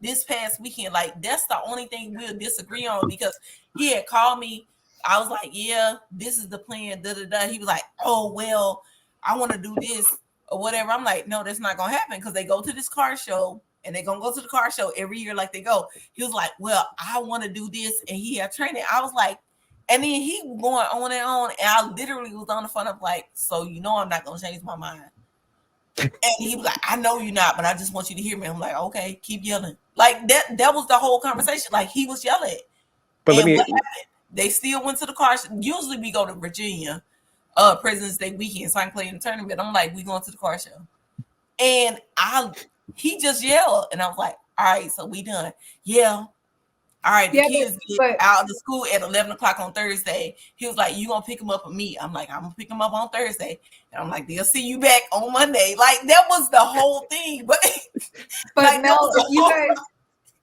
this past weekend, like that's the only thing we'll disagree on because he had called me. I was like, yeah, this is the plan. He was like, oh, well, I want to do this or whatever. I'm like, no, that's not going to happen because they go to this car show and they're going to go to the car show every year like they go. He was like, well, I want to do this. And he had training. I was like, and then he was going on and on. And I literally was on the phone of like, so I'm not going to change my mind. And he was like, I know you're not, but I just want you to hear me. I'm like, okay, keep yelling. Like that was the whole conversation. Like he was yelling. But what happened? They still went to the car show. Usually we go to Virginia, President's Day weekend, so I can play in the tournament. I'm like, we going to the car show. And he just yelled. And I was like, all right, so we done. Yeah. All right, the kids get out of the school at 11 o'clock on Thursday. He was like, you going to pick them up with me? I'm like, I'm going to pick them up on Thursday. And I'm like, they'll see you back on Monday. Like, that was the whole thing. But like, Mel,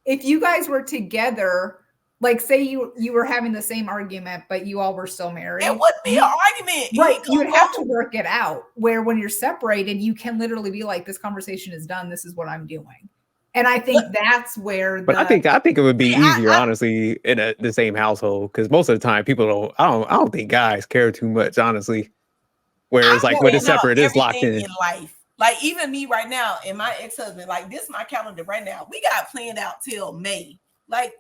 if you guys were together, like say you were having the same argument, but you all were still married. It wouldn't be an argument. Right. You would have to work it out. Where when you're separated, you can literally be like, this conversation is done. This is what I'm doing. And I think that's where. But I think it would be easier, honestly, in the same household, because most of the time people don't. I don't think guys care too much, honestly. Whereas, like when it's separate, it's locked in life. Like even me right now and my ex-husband, like this is my calendar right now. We got planned out till May. Like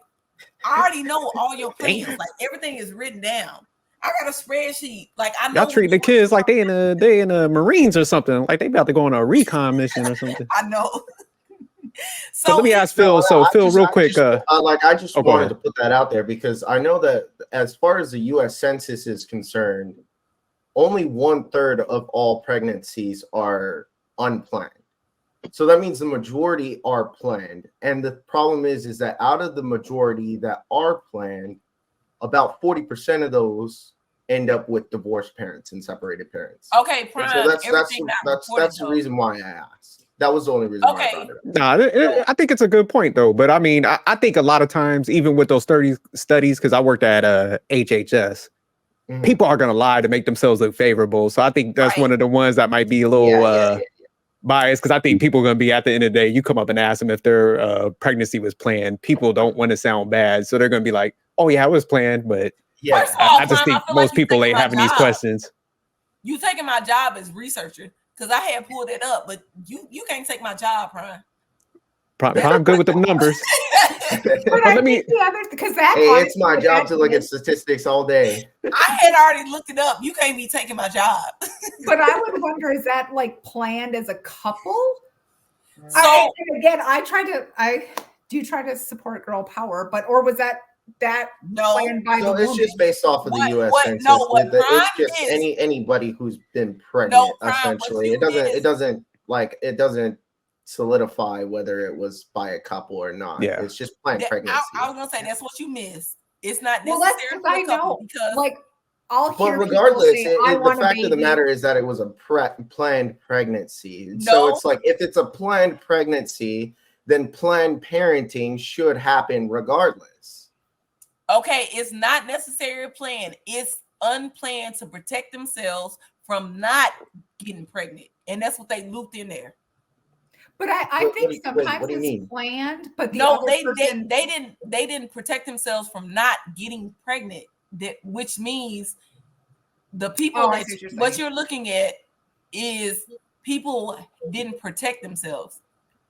I already know all your plans. Like everything is written down. I got a spreadsheet. Like I know y'all treat the kids like they in the Marines or something. Like they about to go on a recon mission or something. I know. So let me ask Phil. So Phil, real quick. I just wanted to put that out there because I know that as far as the U.S. Census is concerned, only 1/3 of all pregnancies are unplanned. So that means the majority are planned. And the problem is that out of the majority that are planned, about 40% of those end up with divorced parents and separated parents. Okay, Prime. So that's the reason why I asked. That was the only reason why I brought it up. Nah, I think it's a good point though. But I mean, I think a lot of times, even with those studies, because I worked at HHS, people are gonna lie to make themselves look favorable. So I think that's one of the ones that might be a little biased, because I think people are gonna be, at the end of the day, you come up and ask them if their pregnancy was planned. People don't want to sound bad, so they're gonna be like, "Oh yeah, it was planned," but First of all, I just think feel most like people taking ain't my having these job. questions. You taking my job as researcher because I had pulled it up, but you can't take my job, Prime. I'm good with them numbers. But I think the other, because that it's my job to look at statistics all day. I had already looked it up. You can't be taking my job. But I would wonder, is that like planned as a couple? So and again, I do try to support girl power, or was that planned by So the it's woman? just based off of the U.S. Census. It's just anybody who's been pregnant. Essentially, it doesn't solidify whether it was by a couple or not. Yeah, it's just planned pregnancy. I was gonna say that's what you missed. It's not Well, that's necessary because I know, because like, I'll But hear regardless, people say, I the want a fact of the baby. matter is that it was a planned pregnancy. So it's like, if it's a planned pregnancy, then planned parenting should happen regardless. Okay, it's not necessarily planned. It's unplanned to protect themselves from not getting pregnant, and that's what they looped in there. But I think sometimes it's planned, but they didn't protect themselves from not getting pregnant. Which means the people what you're looking at is people didn't protect themselves,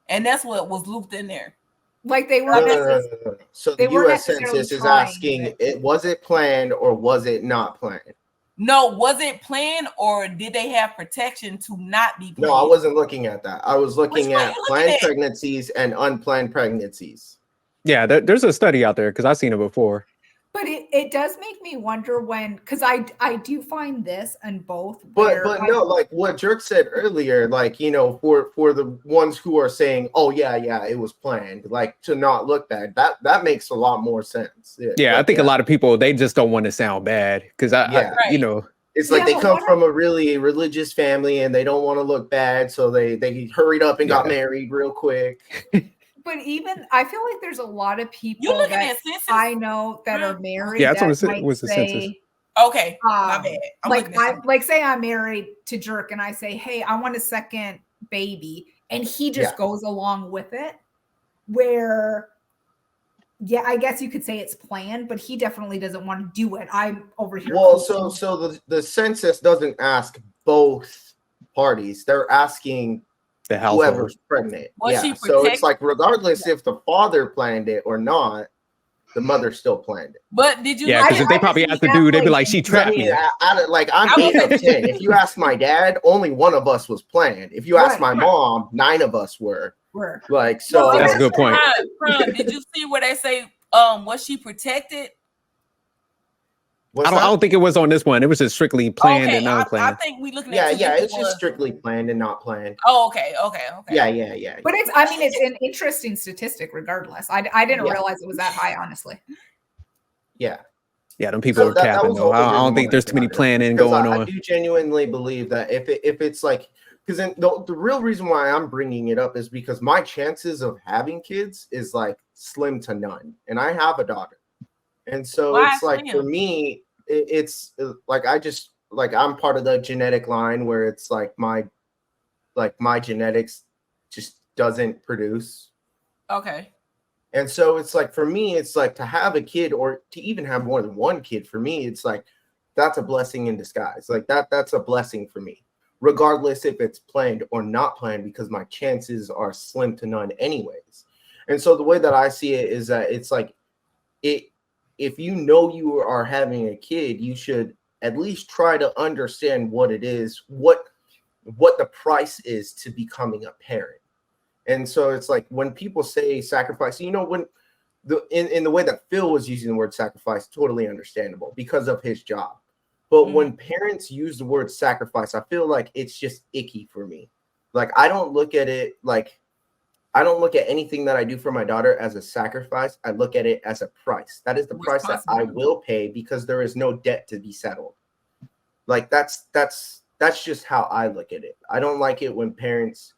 and that's what was looped in there. Like they were. No. So the U.S. Census is asking, was it planned or was it not planned? No, was it planned or did they have protection to not be planned? No, I wasn't looking at that. I was looking at planned pregnancies and unplanned pregnancies. Yeah, there's a study out there because I've seen it before. But it does make me wonder because I do find this in both. But no, like what Jerk said earlier, like, for the ones who are saying, oh yeah, it was planned, like, to not look bad, that makes a lot more sense. I think a lot of people, they just don't want to sound bad because it's like they come from a really religious family and they don't want to look bad, so they hurried up and got married real quick. But even I feel like there's a lot of people that I know that are married. Yeah, that's what it was. The census. Okay, my bad. Say I'm married to Jerk and I say, hey, I want a second baby, and he just goes along with it. Where, I guess you could say it's planned, but he definitely doesn't want to do it. I'm over here. Well, so the census doesn't ask both parties; they're asking whoever's pregnant. So it's like, regardless if the father planned it or not, the mother still planned it. But did you? Yeah, because if they probably asked the dude, they'd be like, "She trapped me." I'm 8 of 10. If you ask my dad, only one of us was planned. If you ask my mom, 9 of us were. Like, so that's a good point. Did you see where they say, was she protected? I don't think it was on this one. It was just strictly planned and unplanned. I think we looking at it's just strictly planned and not planned. Oh, okay. Yeah. But it's an interesting statistic regardless. I didn't realize it was that high, honestly. Yeah, them people are capping though. I don't think there's too many planning going on. I do genuinely believe that if it's like, because then the real reason why I'm bringing it up is because my chances of having kids is like slim to none, and I have a daughter. And so it's like, for me, it's like, I'm part of the genetic line where it's like my genetics just doesn't produce. Okay. And so it's like, for me, it's like, to have a kid or to even have more than one kid, for me, it's like, that's a blessing in disguise. Like that's a blessing for me, regardless if it's planned or not planned, because my chances are slim to none anyways. And so the way that I see it is that it's like, if you know you are having a kid, you should at least try to understand what it is, what the price is to becoming a parent. And so it's like, when people say sacrifice, when in the way that Phil was using the word sacrifice, totally understandable because of his job. But when parents use the word sacrifice, I feel like it's just icky for me. Like, I don't look at it like, I don't look at anything that I do for my daughter as a sacrifice. I look at it as a price. That is the price that I will pay because there is no debt to be settled. Like, that's just how I look at it. I don't like it when parents,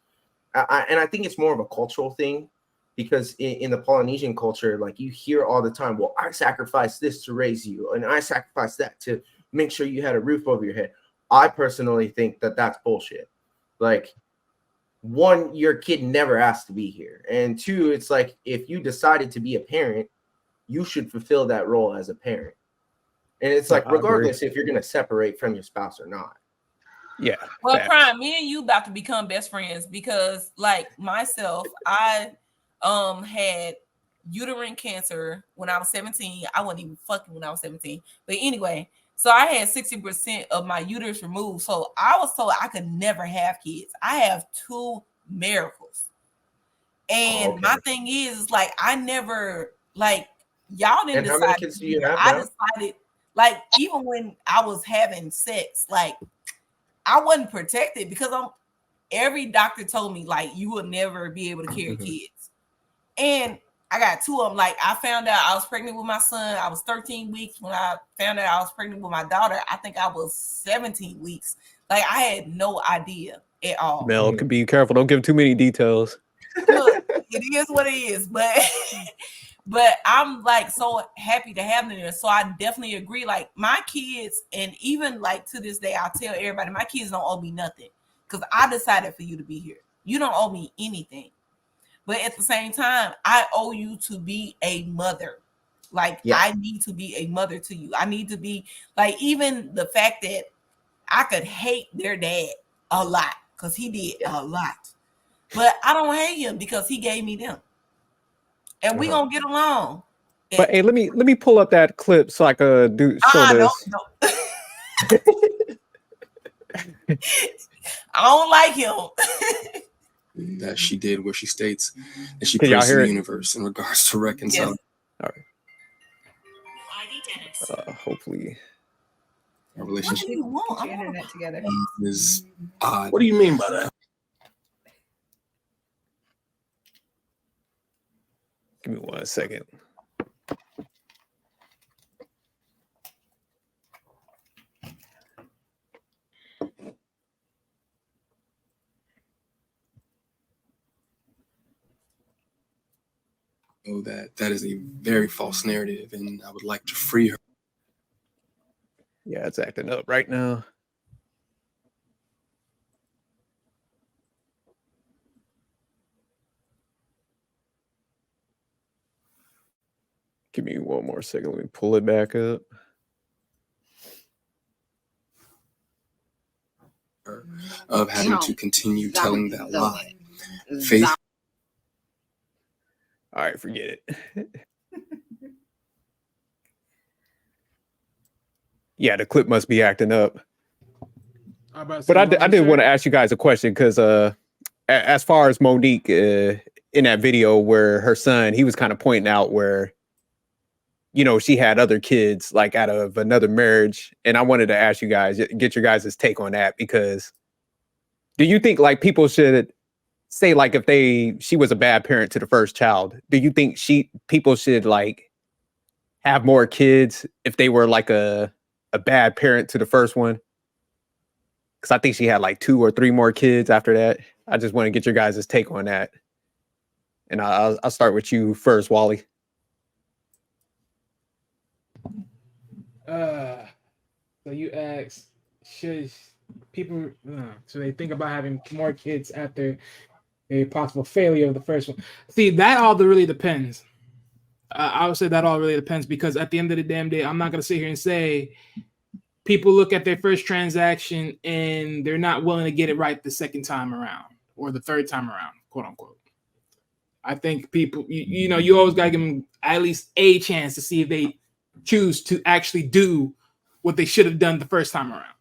and I think it's more of a cultural thing, because in the Polynesian culture, like, you hear all the time, well, I sacrificed this to raise you, and I sacrificed that to make sure you had a roof over your head. I personally think that that's bullshit. Like, one, your kid never asked to be here. And two, it's like, if you decided to be a parent, you should fulfill that role as a parent. And it's like, regardless if you're going to separate from your spouse or not. Yeah. Well, Prime, me and you about to become best friends because, like, myself, I had uterine cancer when I was 17. I wasn't even fucking when I was 17. But anyway, so I had 60% of my uterus removed. So I was told I could never have kids. I have 2 miracles. And my thing is, like, I never, like, y'all didn't decide. How many kids do you have I now? decided, like, even when I was having sex, like, I wasn't protected because every doctor told me, like, you will never be able to carry kids. And I got 2 of them. Like, I found out I was pregnant with my son. I was 13 weeks when I found out I was pregnant with my daughter. I think I was 17 weeks. Like, I had no idea at all. Mel, can be careful. Don't give too many details. Look, it is what it is. But I'm, like, so happy to have them there. So I definitely agree. Like, my kids, and even, like, to this day, I'll tell everybody, my kids don't owe me nothing because I decided for you to be here. You don't owe me anything. But at the same time, I owe you to be a mother. Like, I need to be a mother to you. I need to be, like, even the fact that I could hate their dad a lot because he did a lot. But I don't hate him because he gave me them. And we gonna get along. But hey, let me pull up that clip so I could show this. No. I don't like him. That she did, where she states that she prays to the universe in regards to reconciling. All right. Hopefully, our relationship. What do you want? Get the internet together. Is odd. What do you mean by that? give me 1 second. Know that is a very false narrative, and I would like to free her. Yeah, it's acting up right now. Give me 1 more second. Let me pull it back up. Of having to continue telling that lie. Faith. All right, forget it. Yeah, the clip must be acting up. But I did want to ask you guys a question because as far as MoNique in that video where her son, he was kind of pointing out where, you know, she had other kids like out of another marriage. And I wanted to ask you guys, get your guys' take on that, because do you think like people should say like if she was a bad parent to the first child, do you think people should like have more kids if they were like a bad parent to the first one? Because I think she had like 2 or 3 more kids after that. I just want to get your guys' take on that. And I'll start with you first, Wally. So you asked, should people so they think about having more kids after a possible failure of the first one? See, that all really depends. I would say that all really depends, because at the end of the damn day, I'm not going to sit here and say people look at their first transaction and they're not willing to get it right the second time around or the third time around, quote unquote. I think people, you know, you always got to give them at least a chance to see if they choose to actually do what they should have done the first time around.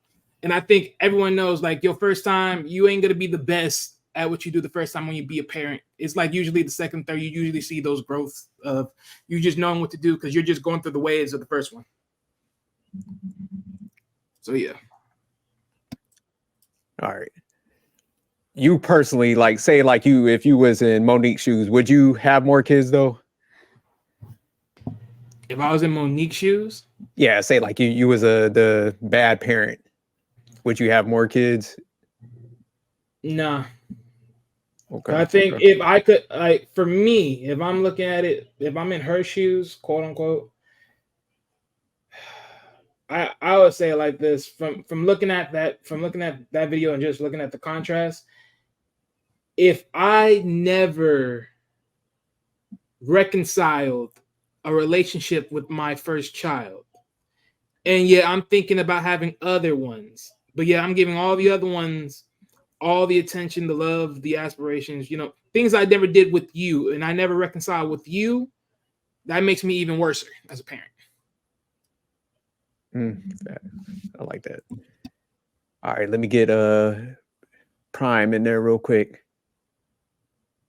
And I think everyone knows, like, your first time, you ain't going to be the best at what you do the first time when you be a parent. It's like usually the second, third, you usually see those growths of you just knowing what to do because you're just going through the waves of the first one. So yeah. All right. You personally, like, say, like you, if you was in MoNique's shoes, would you have more kids though? If I was in MoNique's shoes? Yeah, say like you was the bad parent. Would you have more kids? Nah. Okay. I think if I could, like, for me, if I'm looking at it, if I'm in her shoes, quote unquote, I would say it like this: from looking at that video and just looking at the contrast, if I never reconciled a relationship with my first child, and yet I'm thinking about having other ones, but yeah, I'm giving all the other ones all the attention, the love, the aspirations, you know, things I never did with you, and I never reconciled with you, that makes me even worse as a parent. I like that. All right, let me get Prime in there real quick.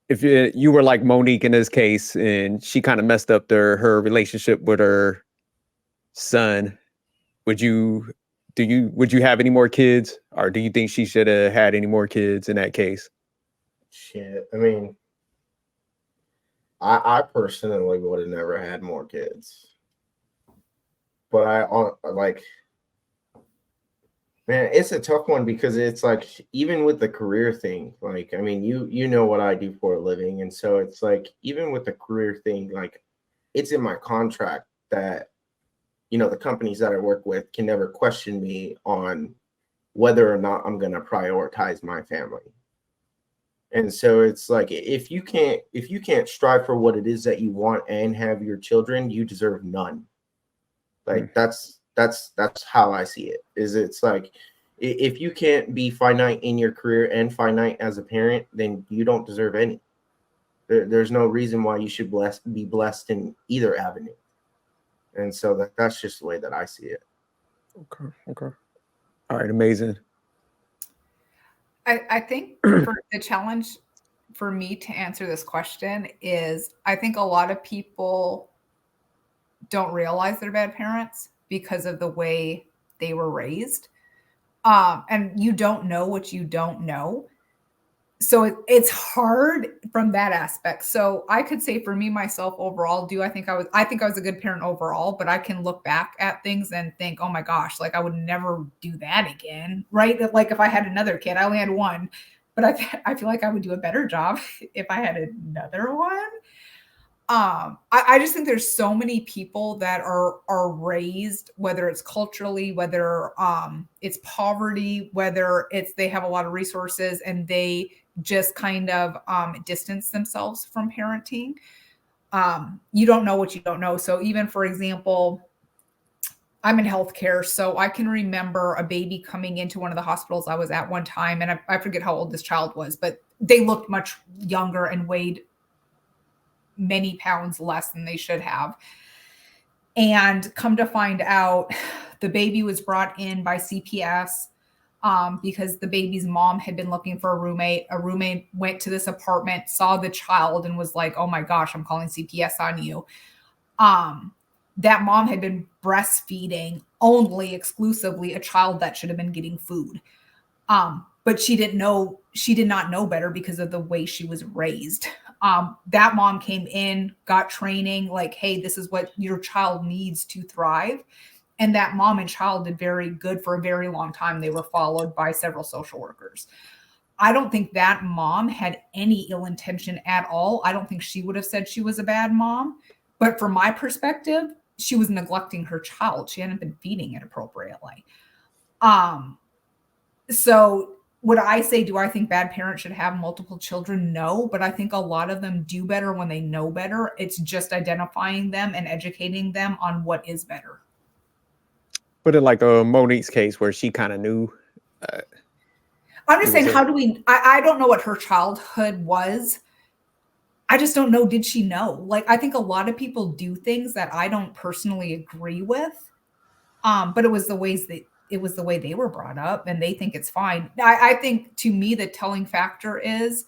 If you were like MoNique in this case, and she kind of messed up her relationship with her son, would you have any more kids, or do you think she should have had any more kids in that case? Shit, I mean, I personally would have never had more kids, but man, it's a tough one because it's like, even with the career thing, like, I mean, you know what I do for a living, and so it's like, even with the career thing, like, it's in my contract that, you know, the companies that I work with can never question me on whether or not I'm going to prioritize my family. And so it's like, if you can't strive for what it is that you want and have your children, you deserve none. Like, that's how I see it. It's like, if you can't be finite in your career and finite as a parent, then you don't deserve any. There's no reason why you should be blessed in either avenue. And so that's just the way that I see it. Okay. All right, amazing. I think for the challenge for me to answer this question is, I think a lot of people don't realize they're bad parents because of the way they were raised. And you don't know what you don't know. So it's hard from that aspect. So I could say for me, myself, overall, I think I was a good parent overall, but I can look back at things and think, oh my gosh, like, I would never do that again. Right. Like, if I had another kid, I only had one, but I feel like I would do a better job if I had another one. I just think there's so many people that are raised, whether it's culturally, whether it's poverty, whether it's they have a lot of resources and they just kind of distance themselves from parenting. You don't know what you don't know. So even, for example, I'm in healthcare, so I can remember a baby coming into one of the hospitals I was at one time, and I forget how old this child was, but they looked much younger and weighed many pounds less than they should have. And come to find out, the baby was brought in by CPS because the baby's mom had been looking for a roommate. A roommate went to this apartment, saw the child, and was like, oh my gosh, I'm calling CPS on you. That mom had been breastfeeding exclusively a child that should have been getting food. But she did not know better because of the way she was raised. That mom came in, got training, like, hey, this is what your child needs to thrive. And that mom and child did very good for a very long time. They were followed by several social workers. I don't think that mom had any ill intention at all. I don't think she would have said she was a bad mom. But from my perspective, she was neglecting her child. She hadn't been feeding it appropriately. So would I say, do I think bad parents should have multiple children? No, but I think a lot of them do better when they know better. It's just identifying them and educating them on what is better. But in like a MoNique's case where she kind of knew. I'm just saying, I don't know what her childhood was. I just don't know. Did she know? Like, I think a lot of people do things that I don't personally agree with. But it was the way they were brought up, and they think it's fine. I think, to me, the telling factor is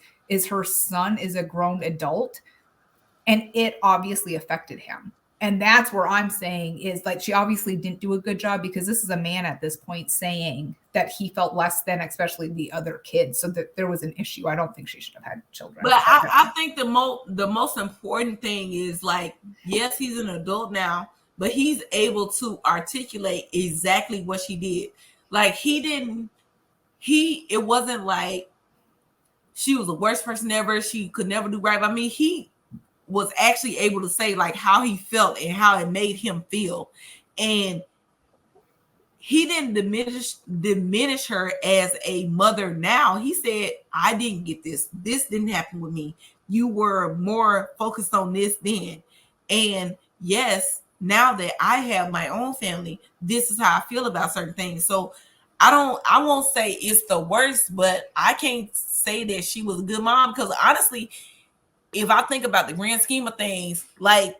her son is a grown adult, and it obviously affected him. And that's where I'm saying is like she obviously didn't do a good job, because this is a man at this point saying that he felt less than, especially the other kids. So that there was an issue. I don't think she should have had children. But I think the most important thing is, like, yes, he's an adult now, but he's able to articulate exactly what she did. Like, it wasn't like she was the worst person ever. She could never do right by me. He was actually able to say like how he felt and how it made him feel. And he didn't diminish her as a mother. Now he said, I didn't get this. This didn't happen with me. You were more focused on this then. And yes, now that I have my own family, this is how I feel about certain things. So I won't say it's the worst, but I can't say that she was a good mom, because honestly, if I think about the grand scheme of things, like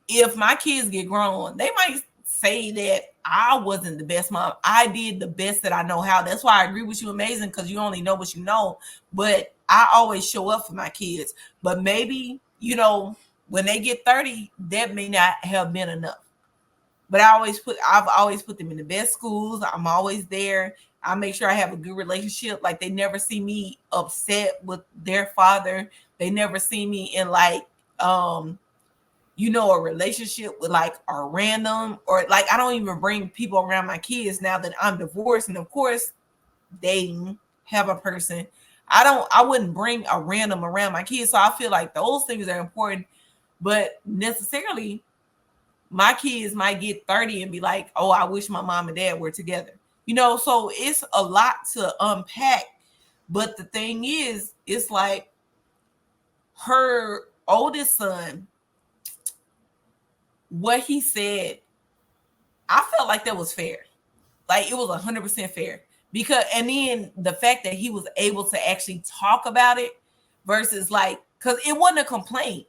if my kids get grown, they might say that I wasn't the best mom. I did the best that I know how. That's why I agree with you, amazing, because you only know what you know. But I always show up for my kids. But maybe, when they get 30, that may not have been enough. But I've always put them in the best schools. I'm always there. I make sure I have a good relationship. Like, they never see me upset with their father. They never see me in like, a relationship with like a random, or like, I don't even bring people around my kids now that I'm divorced. And of course, dating, have a person. I wouldn't bring a random around my kids. So I feel like those things are important, but necessarily my kids might get 30 and be like, oh, I wish my mom and dad were together. So it's a lot to unpack. But the thing is, it's like her oldest son, what he said, I felt like that was fair. Like, it was 100% fair. And then the fact that he was able to actually talk about it versus like, because it wasn't a complaint.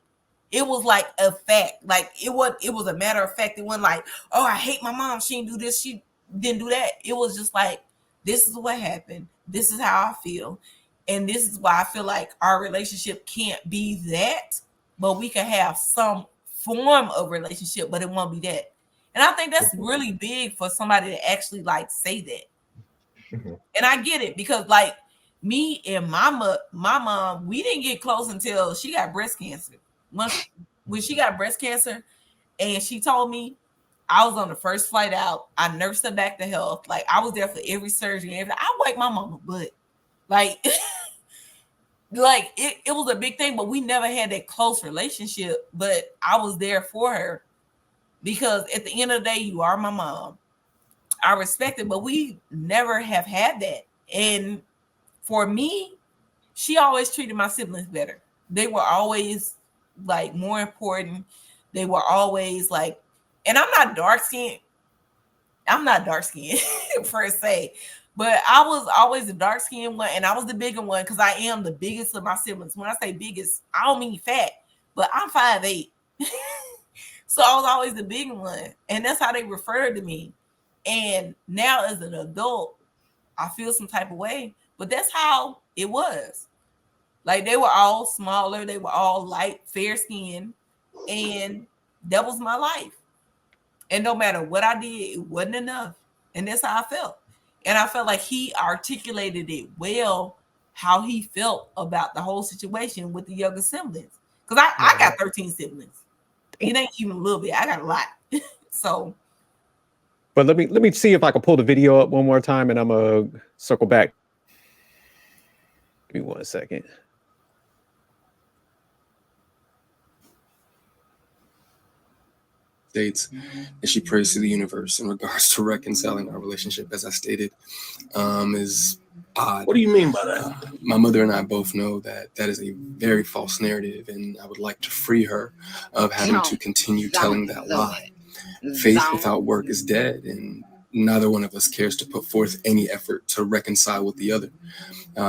It was like a fact. Like, it was a matter of fact. It wasn't like, oh, I hate my mom. She didn't do this. She didn't do that. It was just like, this is what happened. This is how I feel. And this is why I feel like our relationship can't be that, but we can have some form of relationship, but it won't be that. And I think that's really big for somebody to actually like say that. And I get it, because like me and my mom, we didn't get close until she got breast cancer. When she got breast cancer and she told me, I was on the first flight out. I nursed her back to health. Like, I was there for every surgery. I wiped my mama's butt. Like, it was a big thing, but we never had that close relationship. But I was there for her, because at the end of the day, you are my mom. I respect it, but we never have had that. And for me, she always treated my siblings better. They were always like more important. They were always like, and I'm not dark skinned per se, but I was always the dark skinned one, and I was the bigger one because I am the biggest of my siblings. When I say biggest, I don't mean fat, but I'm 5'8". So I was always the big one, and that's how they referred to me. And now as an adult, I feel some type of way, but that's how it was. Like, they were all smaller, they were all light, fair skinned, and that was my life. And no matter what I did, it wasn't enough. And that's how I felt. And I felt like he articulated it well, how he felt about the whole situation with the younger siblings. Because I got 13 siblings. It ain't even a little bit. I got a lot. So. But let me see if I can pull the video up one more time, and I'm gonna circle back. Give me 1 second. States, and she prays to the universe in regards to reconciling our relationship, as I stated, is odd. What do you mean by that? My mother and I both know that that is a very false narrative, and I would like to free her of having to continue telling that lie. Faith without work is dead, and neither one of us cares to put forth any effort to reconcile with the other.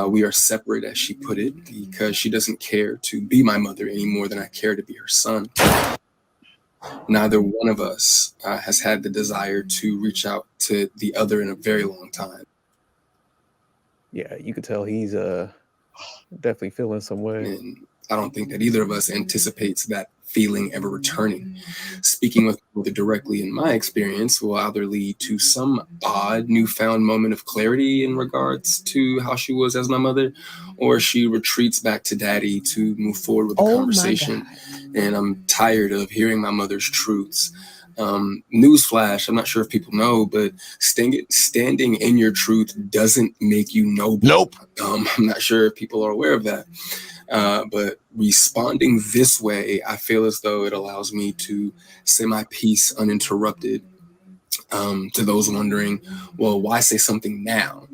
We are separate, as she put it, because she doesn't care to be my mother any more than I care to be her son. Neither one of us has had the desire to reach out to the other in a very long time. Yeah, you could tell he's definitely feeling some way. And I don't think that either of us anticipates that feeling ever returning. Speaking with my mother directly in my experience will either lead to some odd newfound moment of clarity in regards to how she was as my mother, or she retreats back to daddy to move forward with the conversation. And I'm tired of hearing my mother's truths. Newsflash, I'm not sure if people know, but standing in your truth doesn't make you noble. Nope. I'm not sure if people are aware of that. But responding this way, I feel as though it allows me to say my piece uninterrupted. To those wondering, well, why say something now?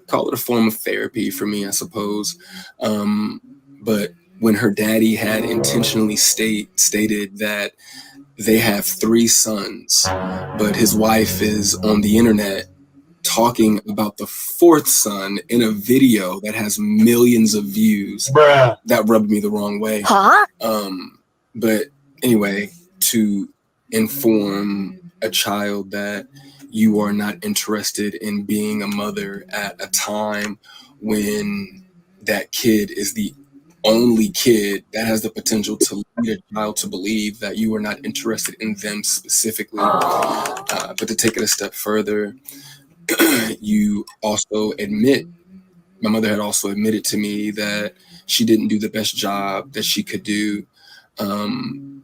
Call it a form of therapy for me, I suppose. But when her daddy had intentionally stated that they have 3 sons, but his wife is on the internet talking about the 4th son in a video that has millions of views, Bruh. that rubbed me the wrong way. But anyway, to inform a child that you are not interested in being a mother at a time when that kid is the only kid that has the potential to lead a child to believe that you are not interested in them specifically. But to take it a step further, you also admit, my mother had also admitted to me that she didn't do the best job that she could do. I'll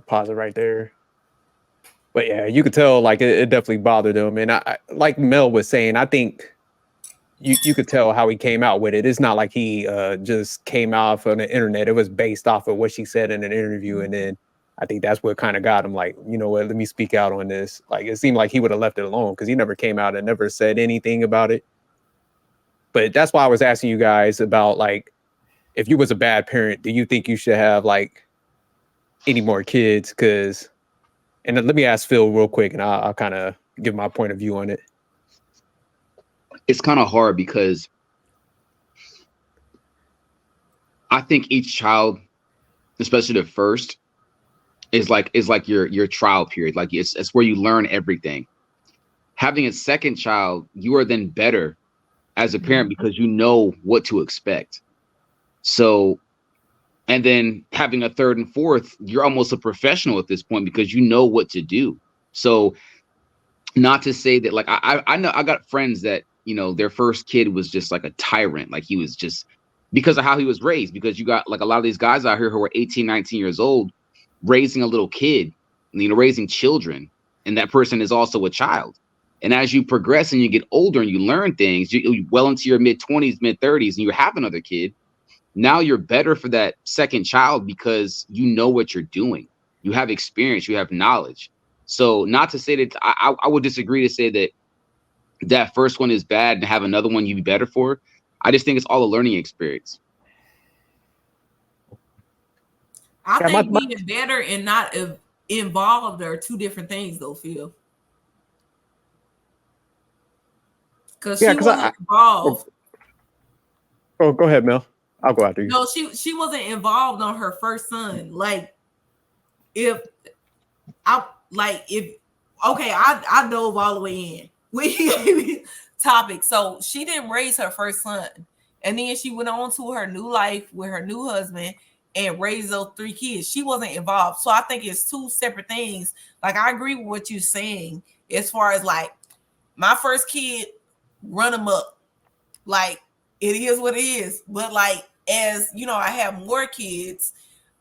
pause it right there. But yeah, you could tell like it definitely bothered him. And I like Mel was saying, I think you could tell how he came out with it. It's not like he just came off on the internet. It was based off of what she said in an interview. And then I think that's what kind of got him like, you know what, let me speak out on this. Like it seemed like he would have left it alone because he never came out and never said anything about it. But that's why I was asking you guys about like, if you was a bad parent, do you think you should have like any more kids? Because, and let me ask Phil real quick and I'll kind of give my point of view on it. It's kind of hard because I think each child, especially the first, is like your trial period. Like it's where you learn everything. Having a second child, you are then better as a parent because you know what to expect. So, and then having a third and fourth, you're almost a professional at this point because you know what to do. So, not to say that like I know I got friends that, you know, their first kid was just like a tyrant. Like he was just because of how he was raised, because you got like a lot of these guys out here who are 18, 19 years old, raising a little kid, you know, raising children. And that person is also a child. And as you progress and you get older and you learn things, you well into your mid-20s, mid-30s, and you have another kid, now you're better for that second child because you know what you're doing. You have experience, you have knowledge. So not to say that I would disagree to say that that first one is bad and have another one you'd be better for. I just think it's all a learning experience. I think being better and not involved are 2 different things, though, Phil. Because she wasn't involved. Oh, go ahead, Mel. I'll go after you. No, she wasn't involved on her first son. Like, I dove all the way in. We gave me topic. So she didn't raise her first son. And then she went on to her new life with her new husband and raised those 3 kids. She wasn't involved. So I think it's 2 separate things. Like, I agree with what you're saying as far as like my first kid, run them up. Like, it is what it is. But like, as you know, I have more kids,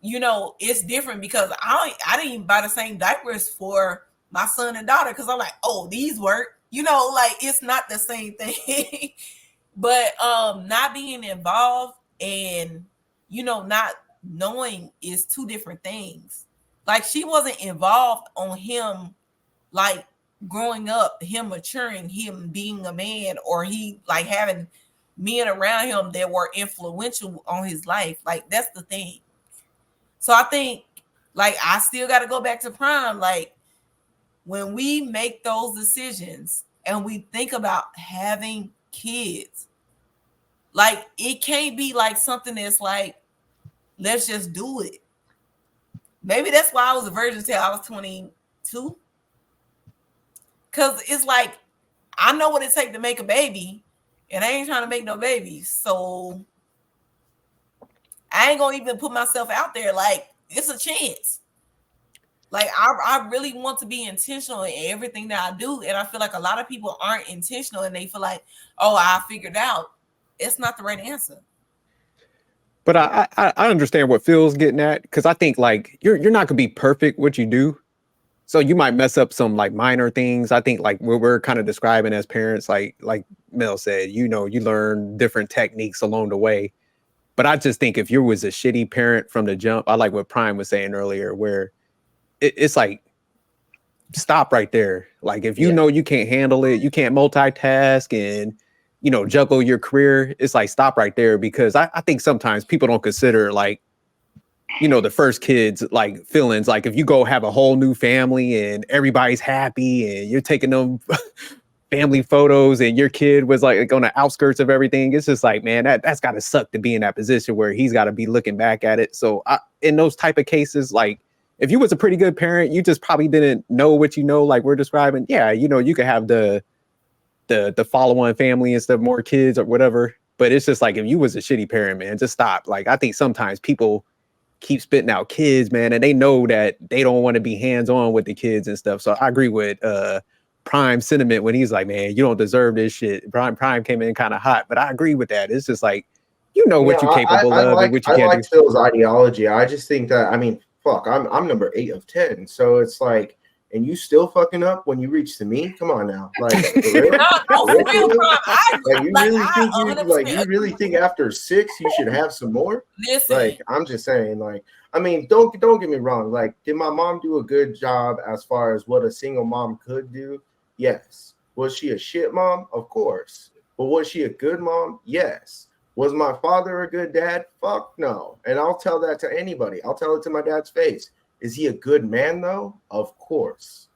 you know, it's different because I didn't even buy the same diapers for my son and daughter because I'm like, oh, these work. You know, like it's not the same thing. But not being involved and, you know, not knowing is 2 different things. Like she wasn't involved on him, like growing up, him maturing, him being a man, or he like having men around him that were influential on his life. Like that's the thing. So I think like I still got to go back to Prime. Like when we make those decisions and we think about having kids, like it can't be like something that's like, let's just do it. Maybe that's why I was a virgin till I was 22. Because it's like, I know what it takes to make a baby, and I ain't trying to make no babies. So I ain't going to even put myself out there. Like, it's a chance. Like I really want to be intentional in everything that I do. And I feel like a lot of people aren't intentional and they feel like, oh, I figured out. It's not the right answer. But I understand what Phil's getting at, because I think like you're not gonna be perfect what you do. So you might mess up some like minor things. I think like what we're kind of describing as parents, like Mel said, you learn different techniques along the way. But I just think if you was a shitty parent from the jump, I like what Prime was saying earlier, where it's like, stop right there. Like if you know you can't handle it, you can't multitask and juggle your career, it's like stop right there. Because I think sometimes people don't consider like, the first kids like feelings. Like if you go have a whole new family and everybody's happy and you're taking them family photos and your kid was like on the outskirts of everything, it's just like, man, that's got to suck to be in that position where he's got to be looking back at it. So in those type of cases, like if you was a pretty good parent, you just probably didn't know what like we're describing. Yeah, you could have the follow-on family instead of more kids or whatever. But it's just like if you was a shitty parent, man, just stop. Like I think sometimes people keep spitting out kids, man, and they know that they don't want to be hands-on with the kids and stuff. So I agree with Prime sentiment when he's like, man, you don't deserve this shit. Prime came in kind of hot, but I agree with that. It's just like, what you're capable of and what you can't do. Phil's ideology. I just think that, I mean, fuck, I'm number 8 of 10. So it's like, and you still fucking up when you reach to me? Come on now. Like, for real? You really think after 6 you should have some more? Listen. Like, I'm just saying, like, I mean, don't get me wrong. Like, did my mom do a good job as far as what a single mom could do? Yes. Was she a shit mom? Of course. But was she a good mom? Yes. Was my father a good dad? Fuck no. And I'll tell that to anybody. I'll tell it to my dad's face. Is he a good man though? Of course.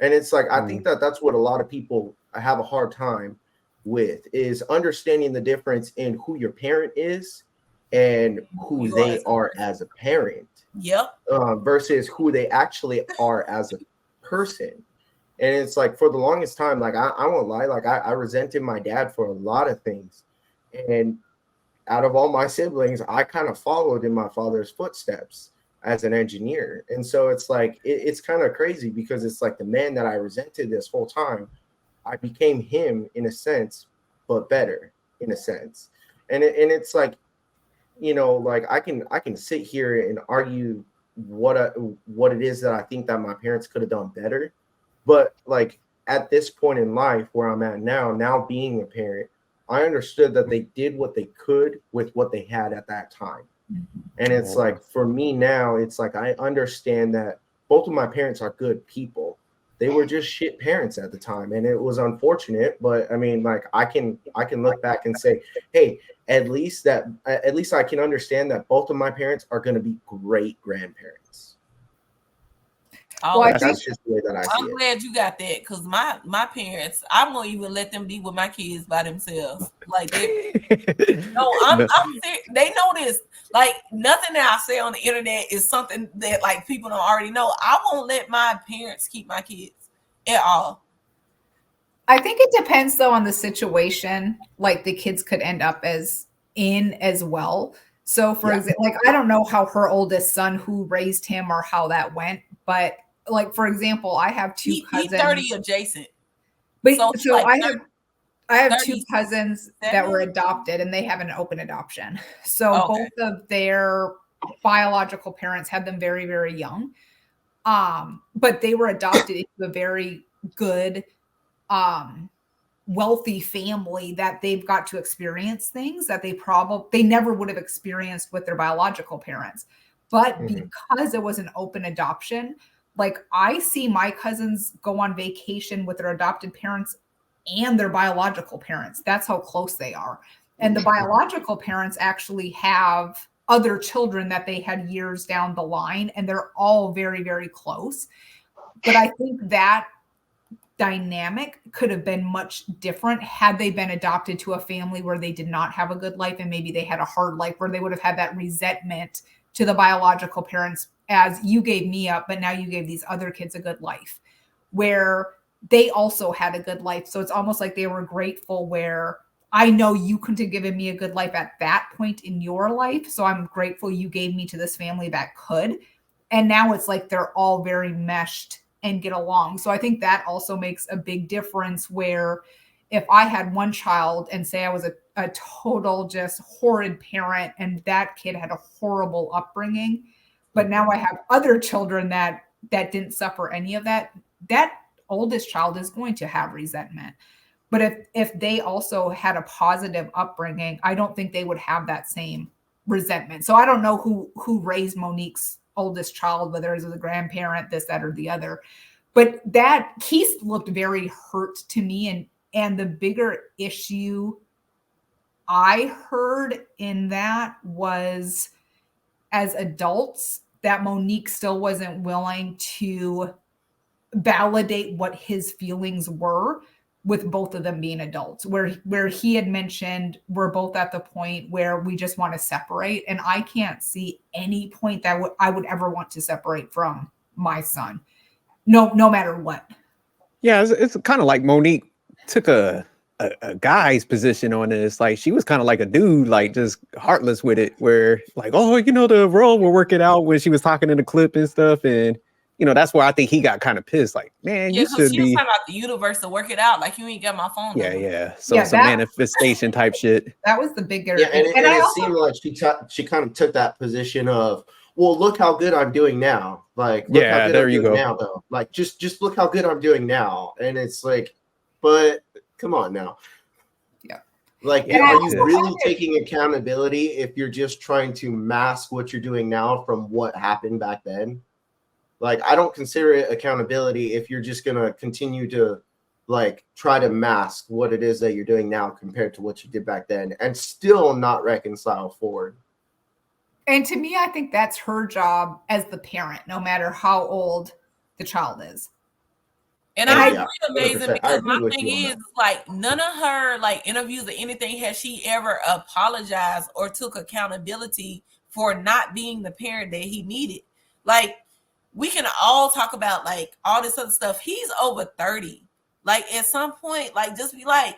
And it's like, I think that's what a lot of people have a hard time with, is understanding the difference in who your parent is and who they are as a parent. Yep. Versus who they actually are as a person. And it's like, for the longest time, like I won't lie, like I resented my dad for a lot of things. And out of all my siblings, I kind of followed in my father's footsteps as an engineer. And so it's like, it's kind of crazy, because it's like the man that I resented this whole time, I became him in a sense, but better in a sense. And it's like, like I can sit here and argue what it is that I think that my parents could have done better. But like at this point in life where I'm at now being a parent, I understood that they did what they could with what they had at that time. And it's like, for me now, it's like, I understand that both of my parents are good people. They were just shit parents at the time. And it was unfortunate, but I mean, like I can look back and say, hey, at least I can understand that both of my parents are going to be great grandparents. Oh, that's just the way that I see it. I'm glad you got that, because my parents, I won't even let them be with my kids by themselves. Like they know this. Like nothing that I say on the internet is something that like people don't already know. I won't let my parents keep my kids at all. I think it depends though on the situation. Like the kids could end up as well. So for example, like I don't know how her oldest son, who raised him, or how that went, but like for example, I have two cousins. He's 30 adjacent. But so like I have 2 cousins that were adopted, and they have an open adoption. So both of their biological parents had them very, very young. But they were adopted into a very good, wealthy family that they've got to experience things that they never would have experienced with their biological parents. But because it was an open adoption, like I see my cousins go on vacation with their adopted parents and their biological parents. That's how close they are. And the biological parents actually have other children that they had years down the line, and they're all very, very close. But I think that dynamic could have been much different had they been adopted to a family where they did not have a good life, and maybe they had a hard life, where they would have had that resentment to the biological parents as, you gave me up, but now you gave these other kids a good life, where they also had a good life. So it's almost like they were grateful, where I know you couldn't have given me a good life at that point in your life. So I'm grateful you gave me to this family that could. And now it's like they're all very meshed and get along. So I think that also makes a big difference, where if I had one child and say I was a total just horrid parent and that kid had a horrible upbringing, but now I have other children that didn't suffer any of that, that oldest child is going to have resentment. But if they also had a positive upbringing, I don't think they would have that same resentment. So I don't know who raised MoNique's oldest child, whether it was a grandparent, this, that, or the other. But that Keith looked very hurt to me. And the bigger issue I heard in that was, as adults, that MoNique still wasn't willing to validate what his feelings were, with both of them being adults, where he had mentioned we're both at the point where we just want to separate. And I can't see any point that I would ever want to separate from my son. No matter what. Yeah, it's kind of like MoNique took a guy's position on this. Like, she was kind of like a dude, like just heartless with it, where like, oh, you know, the world will work it out, when she was talking in the clip and stuff. And you know, that's why I think he got kind of pissed. Like, man, Yeah, you because should she was be. talking about the universe to work it out. Like, you ain't got my phone number. Yeah. So some manifestation type shit. That was the bigger. Yeah, and I it also seemed like she kind of took that position of, well, look how good I'm doing now. Like, look how good I'm doing now, though. Like, just look how good I'm doing now. And it's like, but come on now. Yeah. Like, are you really taking accountability if you're just trying to mask what you're doing now from what happened back then? Like, I don't consider it accountability if you're just gonna continue to like try to mask what it is that you're doing now compared to what you did back then, and still not reconcile forward. And to me, I think that's her job as the parent, no matter how old the child is. And I agree, amazing, because my thing is, like, none of her like interviews or anything has she ever apologized or took accountability for not being the parent that he needed. Like, we can all talk about like all this other stuff. He's over 30. Like, at some point, like, just be like,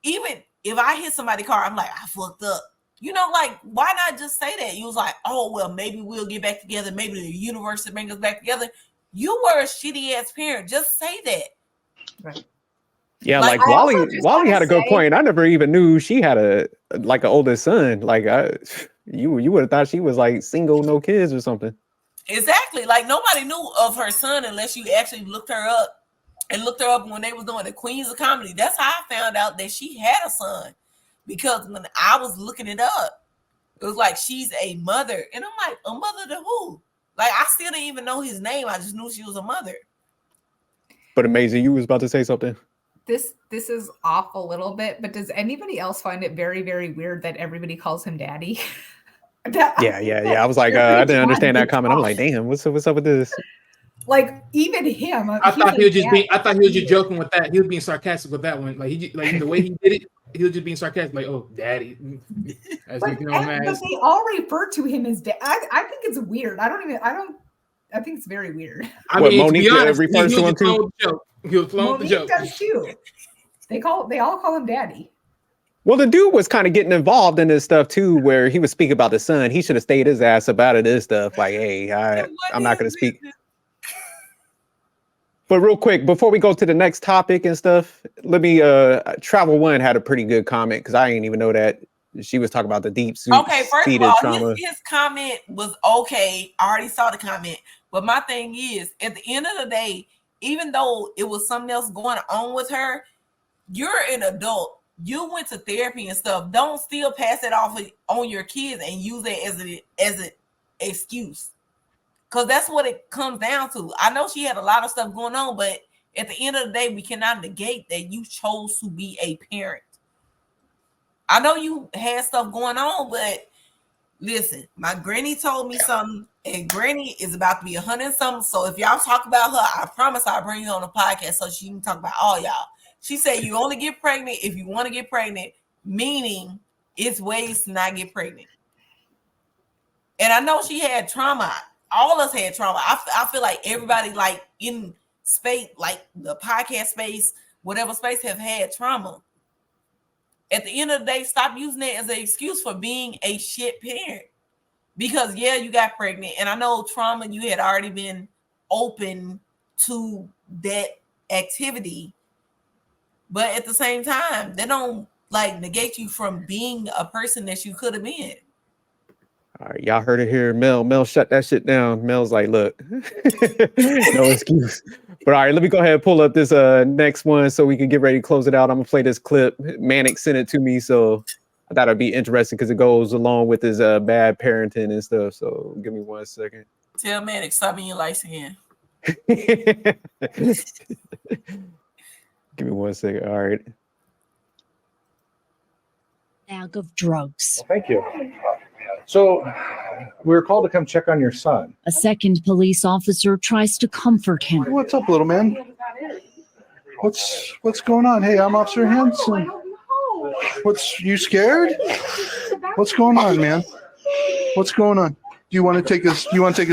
even if I hit somebody's car, I'm like, I fucked up. You know, like, why not just say that? You was like, oh, well, maybe we'll get back together. Maybe the universe will bring us back together. You were a shitty ass parent. Just say that. Right. Yeah, like Wally had a good point. I never even knew she had an oldest son. Like, you would have thought she was like single, no kids or something. Exactly. Like, nobody knew of her son unless you actually looked her up when they was doing the Queens of Comedy. That's how I found out that she had a son, because when I was looking it up, it was like, she's a mother. And I'm like, a mother to who? Like, I still didn't even know his name. I just knew she was a mother. But amazing, you was about to say something. This is off a little bit, but does anybody else find it very, very weird that everybody calls him daddy? Yeah. I was like, I didn't understand that comment. I'm like, damn, what's up with this? Like, even him. I thought he was just joking with that. He was being sarcastic with that one. Like, the way he did it, he was just being sarcastic. Like, oh, daddy. As but they all refer to him as dad. I think it's weird. I think it's very weird. I mean, MoNique refers to him too. He was flowing the joke. Does too. They all call him daddy. Well, the dude was kind of getting involved in this stuff too, where he was speaking about the son. He should have stayed his ass up out of this stuff. Like, hey, I'm not going to speak. But real quick, before we go to the next topic and stuff, let me Travel One had a pretty good comment, because I didn't even know that she was talking about the deep suit. Okay, first of all, his comment was okay. I already saw the comment. But my thing is, at the end of the day, even though it was something else going on with her, you're an adult. You went to therapy and stuff. Don't still pass it off on your kids and use it as an excuse. Because that's what it comes down to. I know she had a lot of stuff going on, but at the end of the day, we cannot negate that you chose to be a parent. I know you had stuff going on, but listen, my granny told me something, and granny is about to be 100 and something. So if y'all talk about her, I promise I'll bring you on the podcast so she can talk about all y'all. She said you only get pregnant if you want to get pregnant, meaning it's ways to not get pregnant. And I know she had trauma. All of us had trauma. I feel like everybody, like, in space, like the podcast space, whatever space, have had trauma. At the end of the day, stop using it as an excuse for being a shit parent. because you got pregnant, and I know trauma, you had already been open to that activity, but at the same time, they don't like negate you from being a person that you could have been. All right, y'all heard it here. Mel, shut that shit down. Mel's like, look, no excuse. But all right, let me go ahead and pull up this next one so we can get ready to close it out. I'm gonna play this clip. MoNique sent it to me, so I thought it'd be interesting because it goes along with his bad parenting and stuff. So give me 1 second. Tell MoNique stop being lights again. Give me 1 second. All right. Bag of drugs. Well, thank you. So we were called to come check on your son. A second police officer tries to comfort him. What's up, little man? What's going on? Hey, I'm Officer Henson. You scared? What's going on, man? What's going on? Do you want to take a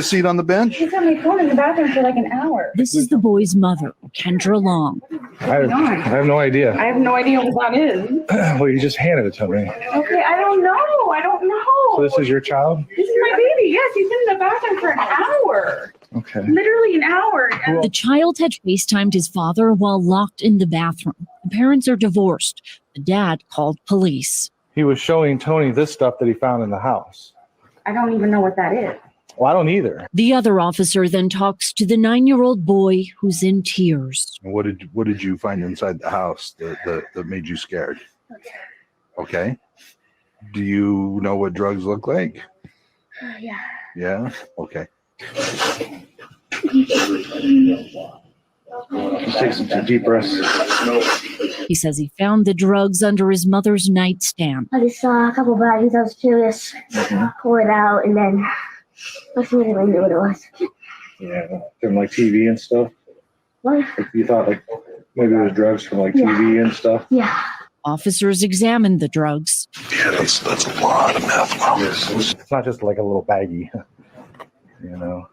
seat on the bench? He's on my phone in the bathroom for like an hour. This is the boy's mother, Kendra Long. I have no idea. I have no idea what that is. Well, you just handed it to me. Okay, I don't know. So this is your child? This is my baby. Yes, he's been in the bathroom for an hour. Okay. Literally an hour. The child had FaceTimed his father while locked in the bathroom. The parents are divorced. The dad called police. He was showing Tony this stuff that he found in the house. I don't even know what that is. Well, I don't either. The other officer then talks to the 9-year-old boy who's in tears. What did you find inside the house that made you scared? Okay. Do you know what drugs look like? Yeah. Yeah? Okay. Just take some deep breaths. He says he found the drugs under his mother's nightstand. I just saw a couple bodies. I was curious. Pull it out, and then I really knew what it was. Yeah, from like TV and stuff. What? Like you thought like maybe it was drugs from like TV and stuff. Yeah. Officers examined the drugs. Yeah, that's a lot of meth. Wow. It's not just like a little baggie, you know.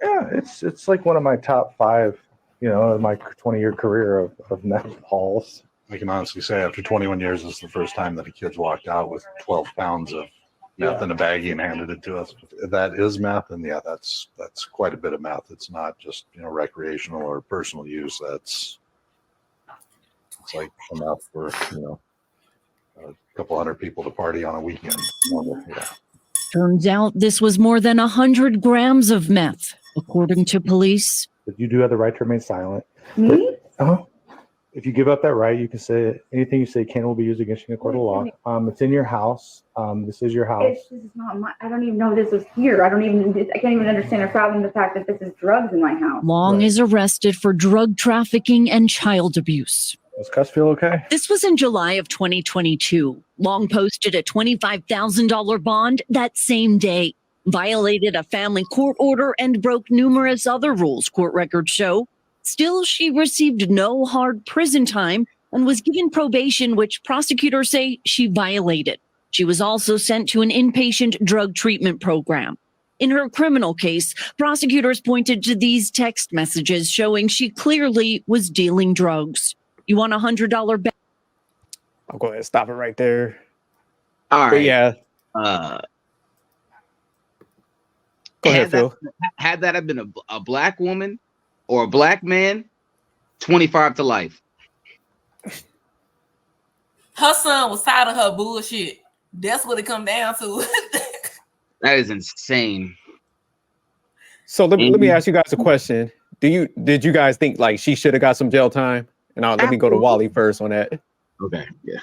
Yeah, it's like one of my top 5, you know, in my 20-year career of meth hauls. I can honestly say after 21 years, this is the first time that a kid's walked out with 12 pounds of meth in a baggie and handed it to us. If that is meth, and yeah, that's quite a bit of meth. It's not just, you know, recreational or personal use. It's like enough for, you know, a couple hundred people to party on a weekend. Yeah. Turns out this was more than 100 grams of meth, according to police. But you do have the right to remain silent. Me? If you give up that right, you can say anything you say will be used against you in a court of law. It's in your house. This is your house. This is not my. I don't even know this was here. I can't even understand or fathom the fact that this is drugs in my house. Long is arrested for drug trafficking and child abuse. Does Cuss feel okay? This was in July of 2022. Long posted a $25,000 bond that same day, violated a family court order, and broke numerous other rules, court records show. Still, she received no hard prison time and was given probation, which prosecutors say she violated. She was also sent to an inpatient drug treatment program. In her criminal case, prosecutors pointed to these text messages showing she clearly was dealing drugs. You want $100 back? I'll go ahead and stop it right there. All right. But yeah. Go ahead, Phil. Had that have been a black woman or a black man, 25 to life. Her son was tired of her bullshit. That's what it come down to. That is insane. So let me ask you guys a question. Did you guys think like she should have got some jail time? And let me go to Wally first on that. Okay, yeah.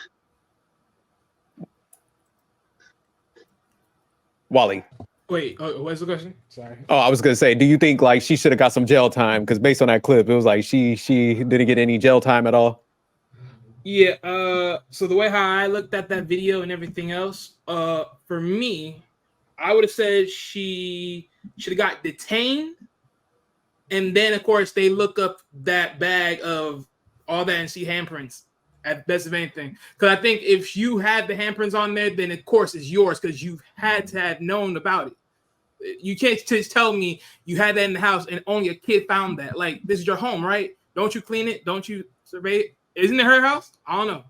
Wally. Wait, what's the question? Sorry. Oh, I was gonna say, do you think like she should have got some jail time? Because based on that clip, it was like she didn't get any jail time at all. Yeah. So the way how I looked at that video and everything else, for me, I would have said she should have got detained, and then of course they look up that bag of all that and see handprints at best of anything. Because I think if you had the handprints on there, then of course it's yours because you had to have known about it. You can't just tell me you had that in the house and only a kid found that. Like, this is your home, right? Don't you clean it? Don't you survey it? Isn't it her house? I don't know.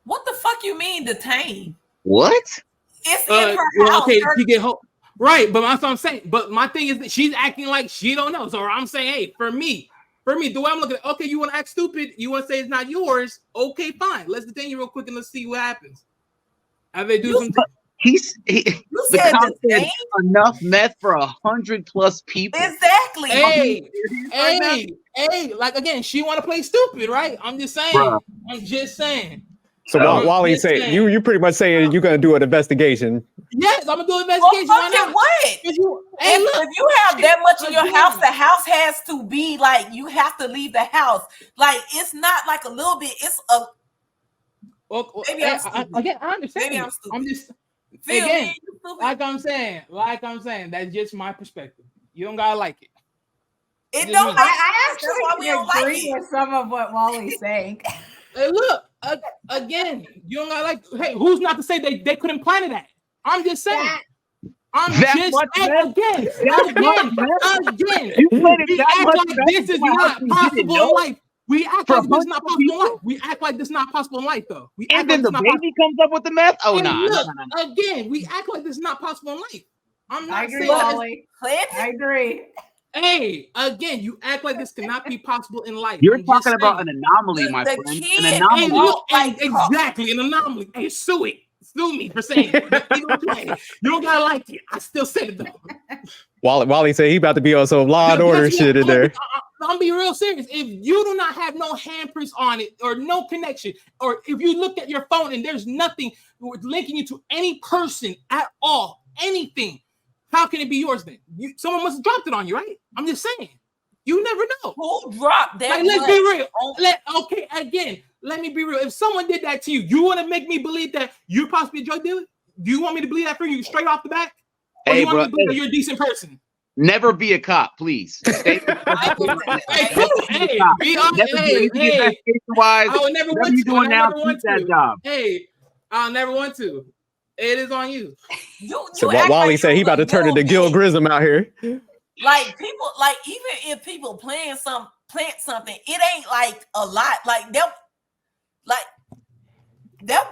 What the fuck you mean detain? What? It's in her house. Okay, she get home. Right, but that's what I'm saying. But my thing is that she's acting like she don't know. So I'm saying, hey, for me, the way I'm looking at, okay, you want to act stupid, you want to say it's not yours, okay, fine. Let's detain you real quick and let's see what happens. Have they do something? The cop said enough meth for 100+ people. Exactly. Hey, like again, she want to play stupid, right? I'm just saying. Bruh. I'm just saying. So Wally said you pretty much saying you're gonna do an investigation. Yes, I'm gonna do an investigation. Well, fuck it, what? If you have that much in your house, the house has to be like you have to leave the house. Like it's not like a little bit. It's a. Maybe I'm stupid. Again, I understand. Maybe I'm stupid. I'm just Feel again, me? You stupid? like I'm saying, that's just my perspective. You don't gotta like it. It don't make sense. I That's why we don't actually like agree it. with some of what Wally's saying. Hey, look, again, you don't gotta like. Hey, who's not to say they couldn't plan it? I'm just saying. I'm That just much saying meth? again. You played it We that act much like meth this is for not us, you possible didn't in know? life. We act For like this is not 100 possible in people? life. We act like this is not possible in life, though. We And act then like the it's not baby comes up with the meth? Oh, Hey, nah. look, again, we act like this is not possible in life. I'm not I agree, saying that Wally. I agree. Hey, again, you act like this cannot be possible in life. You're I'm just talking about saying. an anomaly, my The friend. kid An anomaly. Hey, look, exactly, an anomaly. Hey, sue me for saying it. But either way, you don't gotta like it. I still said it though. Wally said he about to be on some Law and Order shit in there. I'm be real serious. If you do not have no handprints on it or no connection, or if you look at your phone and there's nothing linking you to any person at all, anything, how can it be yours then? Someone must have dropped it on you, right? I'm just saying. You never know. Who dropped that? Like, let's be real. Okay, again, let me be real. If someone did that to you, you want to make me believe that you're possibly a drug dealer? Do you want me to believe that for you straight off the back? Or you want me to believe that you're a decent person? Never be a cop, please. Stay Hey, cool. Hey, be honest. Hey. I would never want to. I never want to. Hey, I'll never want to. It is on you. So Wally said he about to turn into Gil Grissom out here. Like people, like even if people plant something, it ain't like a lot. Like that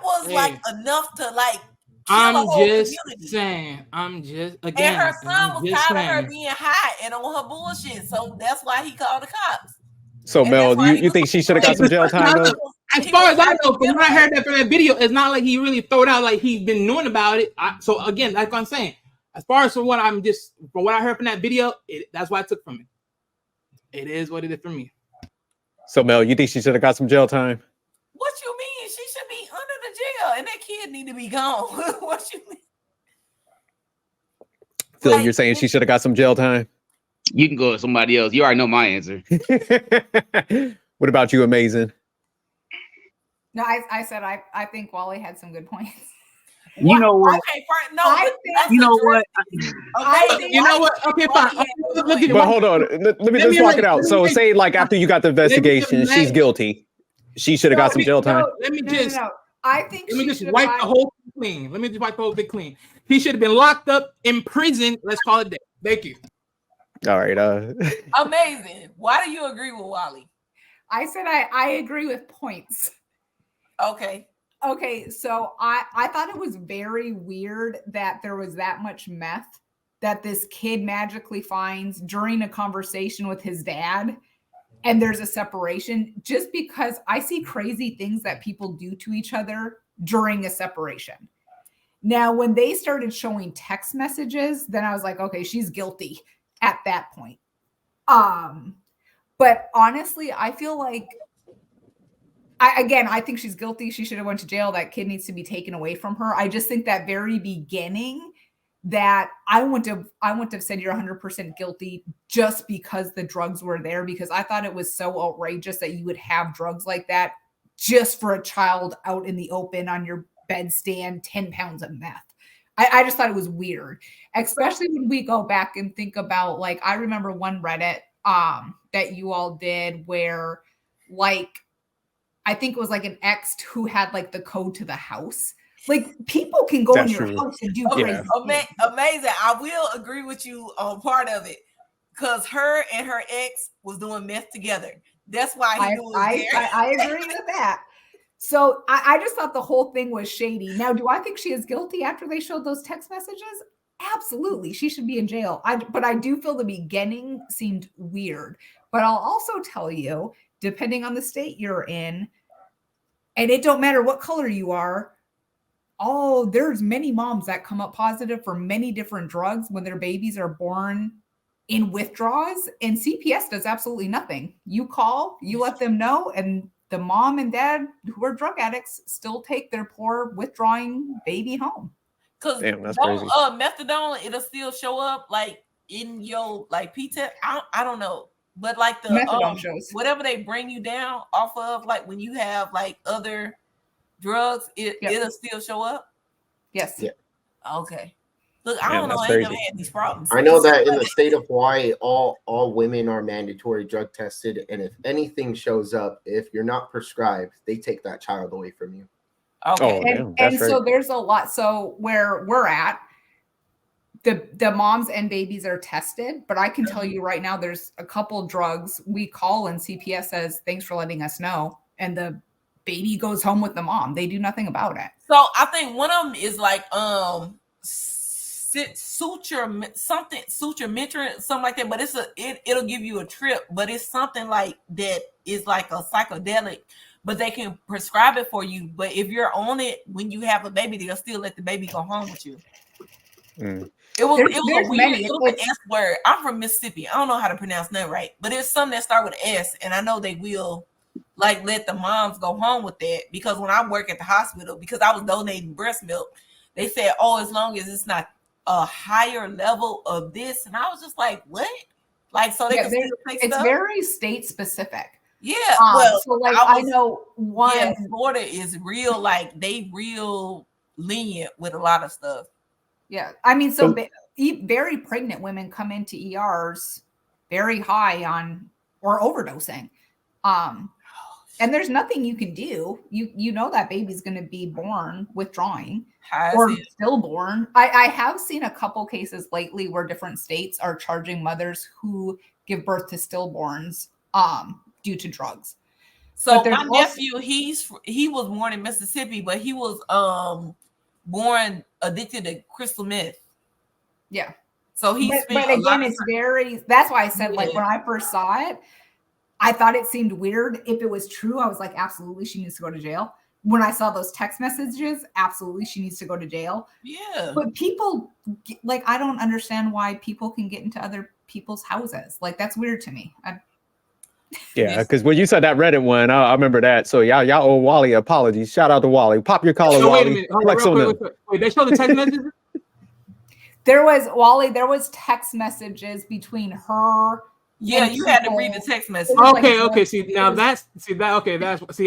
was like enough to like kill a whole community. I'm just again. And her son was tired of her being high and on her bullshit, so that's why he called the cops. So Mel, you think she should have got some jail time though? As far as I know, from what I heard from that video, it's not like he really threw it out like he's been knowing about it. So again, like I'm saying, as far as from what I heard from that video, that's what I took from it. It is what it is for me. So Mel, you think she should have got some jail time? What you mean? She should be under the jail, and that kid need to be gone. What you mean? Phil, you're saying she should have got some jail time? You can go with somebody else. You already know my answer. What about you, Amazing? No, I said I think Wally had some good points. You know what? Okay, you know what? You know what? Okay, fine. But hold on. Let me just walk it out. So say like after you got the investigation, she's guilty. She should have got some jail time. Let me just. I think. Let me just wipe the whole thing clean. Let me just wipe the whole thing clean. He should have been locked up in prison. Let's call it that. Thank you. All right. Amazing. Why do you agree with Wally? I said I agree with points. Okay, so I thought it was very weird that there was that much meth that this kid magically finds during a conversation with his dad, and there's a separation, just because I see crazy things that people do to each other during a separation. Now, when they started showing text messages, then I was like, okay, she's guilty at that point. But honestly, I feel like I think she's guilty. She should have went to jail. That kid needs to be taken away from her. I just think that very beginning that I wouldn't have said you're 100% guilty just because the drugs were there, because I thought it was so outrageous that you would have drugs like that just for a child out in the open on your bedstand, 10 pounds of meth. I just thought it was weird, especially when we go back and think about, like, I remember one Reddit that you all did where, like, I think it was like an ex who had like the code to the house. Like, people can go in your house and do crazy things. Amazing. I will agree with you on part of it, because her and her ex was doing meth together. That's why he knew it was there. I agree with that. So I just thought the whole thing was shady. Now, do I think she is guilty after they showed those text messages? Absolutely. She should be in jail. But I do feel the beginning seemed weird. But I'll also tell you, depending on the state you're in, and it don't matter what color you are, there's many moms that come up positive for many different drugs when their babies are born in withdrawals, and CPS does absolutely nothing. You call, you let them know, and the mom and dad who are drug addicts still take their poor withdrawing baby home. Because that's crazy. methadone, it'll still show up like in your like P-test. I don't know. But like the methadone shows. Whatever they bring you down off of, like when you have like other drugs, it'll still show up. Yes. Yeah. Okay. Look, I don't know. I ain't never had these problems. I know that in the state of Hawaii, all women are mandatory drug tested, and if anything shows up, if you're not prescribed, they take that child away from you. Okay. And so there's a lot. So where we're at, the moms and babies are tested, but I can tell you right now, there's a couple drugs we call and CPS says, thanks for letting us know. And the baby goes home with the mom. They do nothing about it. So I think one of them is like, suture mentoring, something like that, but it'll give you a trip, but it's something like that is like a psychedelic, but they can prescribe it for you. But if you're on it when you have a baby, they'll still let the baby go home with you. It was a weird, it was an S word. I'm from Mississippi. I don't know how to pronounce that right, but it's something that start with S, and I know they will like let the moms go home with that, because when I work at the hospital, because I was donating breast milk, they said, as long as it's not a higher level of this, and I was just like, what? Like, so they can still take it's stuff? very state specific. Yeah, so like I know one. Yeah, Florida is real, like they real lenient with a lot of stuff. Yeah, I mean, so very pregnant women come into ERs very high on or overdosing, and there's nothing you can do. You know that baby's going to be born withdrawing or stillborn. I have seen a couple cases lately where different states are charging mothers who give birth to stillborns due to drugs. So my nephew, he was born in Mississippi, but he was born addicted to crystal meth. Yeah. So but again, it's that's why I said, like, when I first saw it, I thought it seemed weird. If it was true, I was like, absolutely, she needs to go to jail. When I saw those text messages, absolutely, she needs to go to jail. Yeah. But people, like, I don't understand why people can get into other people's houses. Like, that's weird to me. Yeah, because when you said that Reddit one, I remember that. So y'all owe Wally apologies. Shout out to Wally. Pop your collar, Wally. Wait a minute. Wait, they showed the text messages? There was text messages between her. Yeah, you had to read the text message. Okay. See,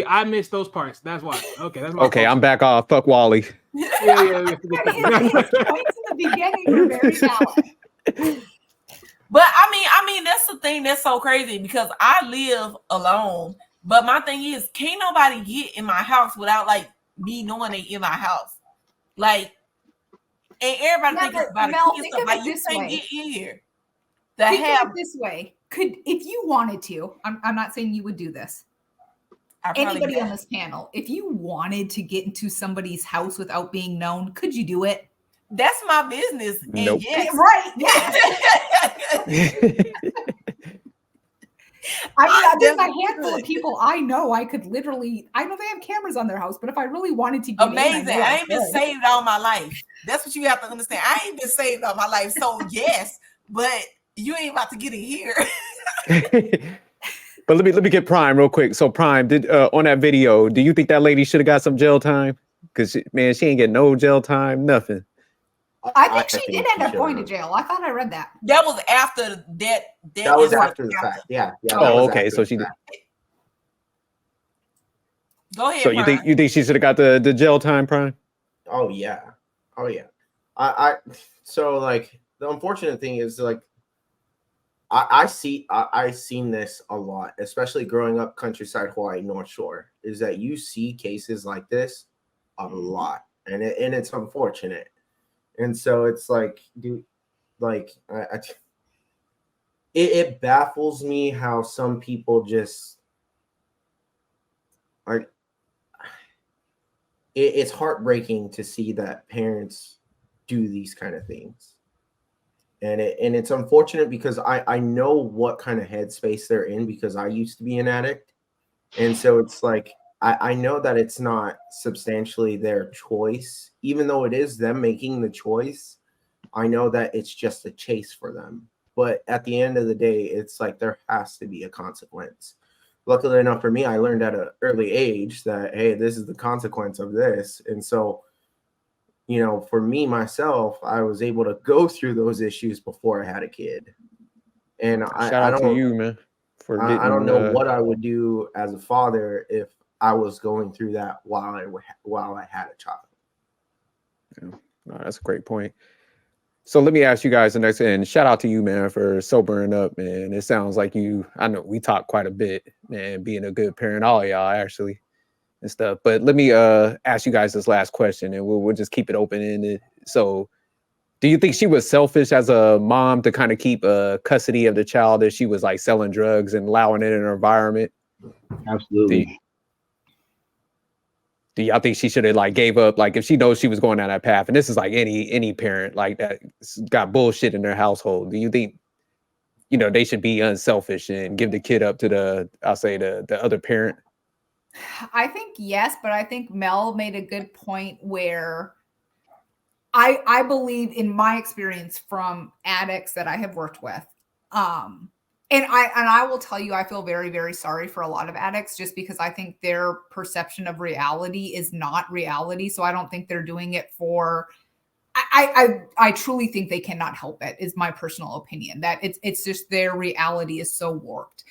I missed those parts. That's why. Okay, that's my okay. fault. I'm back off. Fuck Wally. Yeah. Points in the beginning were very valid. But I mean, that's the thing that's so crazy, because I live alone. But my thing is, can't nobody get in my house without like me knowing they in my house. Like, and everybody thinks about it. Like, you can't get in here. Think of it this way. If you wanted to, I'm not saying you would do this. Anybody on this panel, if you wanted to get into somebody's house without being known, could you do it? That's my business. Nope. Yes. Right. Yeah. I mean, there's a handful of people I know. I know they have cameras on their house, but if I really wanted to get amazing. I ain't been saved all my life. That's what you have to understand. I ain't been saved all my life. So yes, but you ain't about to get in here. But let me get Prime real quick. So Prime, did on that video, do you think that lady should have got some jail time? Because man, she ain't getting no jail time, nothing. I think she did end up going to jail. I thought I read that. That was after that. That was after the fact. Yeah. Oh, okay. So she did. Go ahead. So you think she should have got the jail time, Prime? Oh yeah. I so like the unfortunate thing is like I've seen this a lot, especially growing up countryside Hawaii, North Shore, is that you see cases like this a lot, and it's unfortunate. And so it's like, it baffles me how some people just like, it's heartbreaking to see that parents do these kind of things. And it's unfortunate because I know what kind of headspace they're in because I used to be an addict. And so it's like, I know that it's not substantially their choice, even though it is them making the choice. I know that it's just a chase for them. But at the end of the day, it's like there has to be a consequence. Luckily enough for me, I learned at an early age that, hey, this is the consequence of this. And so, you know, for me, myself, I was able to go through those issues before I had a kid. And Shout out to you, man, for getting. I don't know what I would do as a father if I was going through that while I had a child. Yeah, no, that's a great point. So let me ask you guys the next, and shout out to you, man, for sobering up, man. It sounds like I know we talk quite a bit, man, being a good parent, all of y'all actually, and stuff. But let me ask you guys this last question, and we'll just keep it open-ended. So do you think she was selfish as a mom to kind of keep custody of the child if she was like selling drugs and allowing it in her environment? Absolutely. Do y'all think she should have like gave up, like if she knows she was going down that path? And this is like any parent like that got bullshit in their household. Do you think, you know, they should be unselfish and give the kid up to the other parent? I think yes, but I think Mel made a good point where I believe, in my experience from addicts that I have worked with, and I will tell you, I feel very, very sorry for a lot of addicts just because I think their perception of reality is not reality. So I don't think they're doing it for. I truly think they cannot help it. Is my personal opinion that it's just their reality is so warped.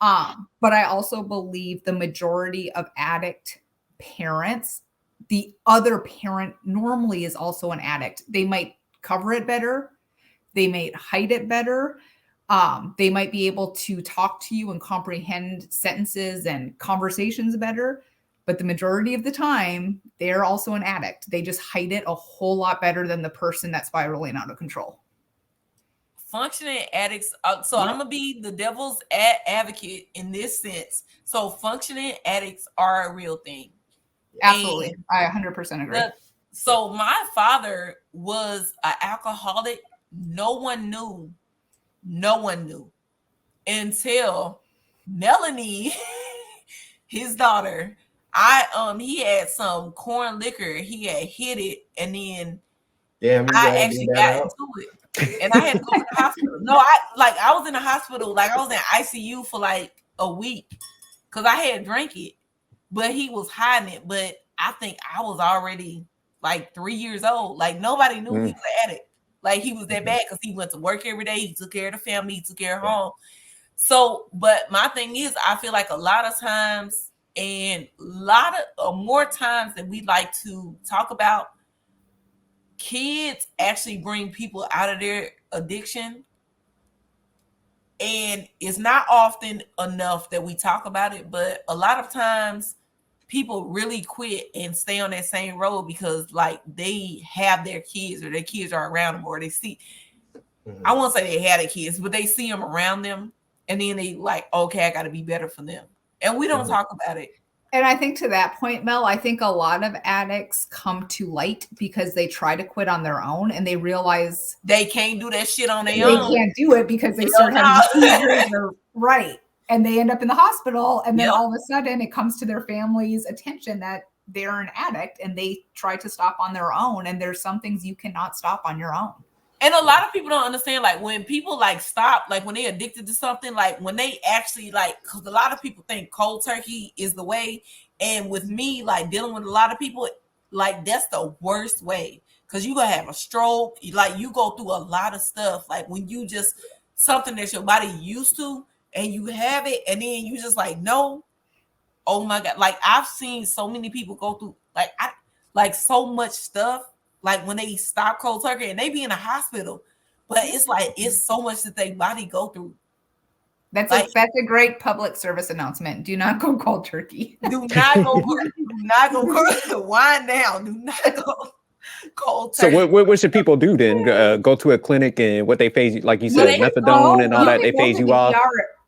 But I also believe the majority of addict parents, the other parent normally is also an addict. They might cover it better. They might hide it better. They might be able to talk to you and comprehend sentences and conversations better. But the majority of the time, they're also an addict. They just hide it a whole lot better than the person that's spiraling out of control. Functioning addicts. So I'm going to be the devil's advocate in this sense. So functioning addicts are a real thing. Absolutely. And I 100% agree. So my father was an alcoholic. No one knew until Melanie, his daughter, he had some corn liquor. He had hit it, and then I actually got into it. And I had to go to the hospital. No, I was in the hospital, like I was in ICU for like a week because I had drank it, but he was hiding it. But I think I was already like 3 years old. Like nobody knew he was an addict. Like he was that bad because he went to work every day. He took care of the family. He took care of home. So, but my thing is, I feel like a lot of times, and more times than we like to talk about, kids actually bring people out of their addiction. And it's not often enough that we talk about it, but a lot of times people really quit and stay on that same road because like they have their kids or their kids are around them, or they see, I won't say they had their kids, but they see them around them. And then they like, okay, I got to be better for them. And we don't talk about it. And I think to that point, Mel, I think a lot of addicts come to light because they try to quit on their own and they realize they can't do that shit on their own. They can't do it because they start having seizures right. And they end up in the hospital. And then all of a sudden it comes to their family's attention that they're an addict and they try to stop on their own. And there's some things you cannot stop on your own. And a lot of people don't understand, like when people like stop, like when they addicted to something, like when they actually like, because a lot of people think cold turkey is the way. And with me, like dealing with a lot of people, like that's the worst way because you gonna have a stroke. Like you go through a lot of stuff. Like when you just something that your body used to and you have it and then you just like, no, oh my God. Like I've seen so many people go through like so much stuff. Like when they stop cold turkey and they be in a hospital, but it's like, it's so much that their body go through. That's a great public service announcement. Do not go cold turkey. Do not go wind down. Do not go cold turkey. So what should people do then? Go to a clinic and what they phase, like you said, methadone and all that, they phase you off?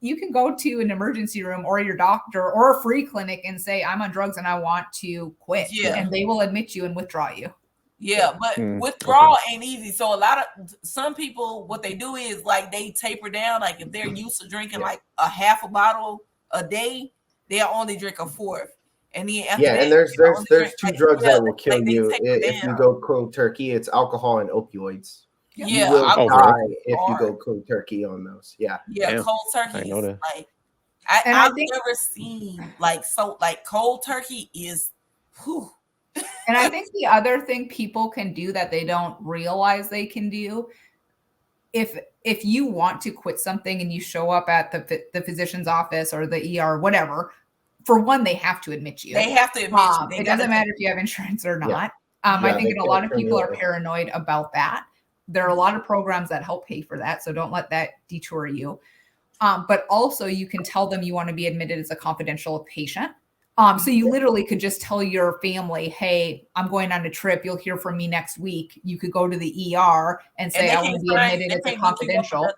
you can go to an emergency room or your doctor or a free clinic and say, I'm on drugs and I want to quit. Yeah. And they will admit you and withdraw you. Yeah, but withdrawal ain't easy. So some people, what they do is like they taper down. Like if they're used to drinking like a half a bottle a day, they'll only drink a fourth. And then after that, and there's two drugs that will kill like you if you go cold turkey. It's alcohol and opioids. Yeah, you will alcohol die if you go cold turkey on those. Yeah, cold turkey is like And I've never seen like cold turkey is. Whew. And I think the other thing people can do that they don't realize they can do, if you want to quit something and you show up at the physician's office or the ER, whatever, for one, they have to admit you. They have to admit you. It doesn't matter if you have insurance or not. I think a lot of people are paranoid about that. There are a lot of programs that help pay for that, so don't let that detour you. But also, you can tell them you want to be admitted as a confidential patient. So you literally could just tell your family, hey, I'm going on a trip. You'll hear from me next week. You could go to the ER and say, I want to be admitted as a confidential.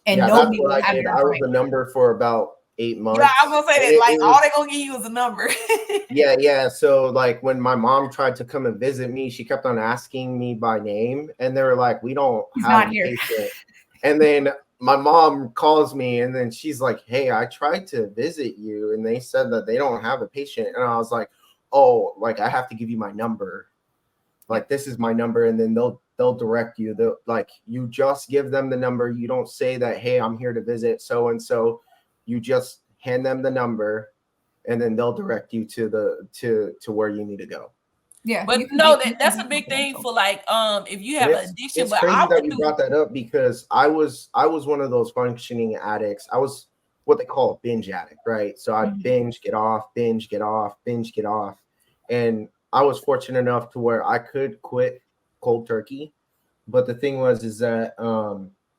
And nobody will have your I was the number for about 8 months. Yeah, I was gonna say that. Like all they're gonna give you is a number. Yeah. So like when my mom tried to come and visit me, she kept on asking me by name, and they were like, "We don't have a patient." And then my mom calls me, and then she's like, "Hey, I tried to visit you, and they said that they don't have a patient." And I was like, "Oh, like I have to give you my number. Like this is my number, and then they'll direct you. They'll like you just give them the number. You don't say that, hey, I'm here to visit so and so. You just hand them the number, and then they'll direct you to where you need to go." Yeah, but no, that's a big thing for like if you have an addiction. It's but crazy I that would you do brought that up because I was one of those functioning addicts. I was what they call a binge addict, right? So I binge, get off, binge, get off, binge, get off, and I was fortunate enough to where I could quit cold turkey. But the thing was, is that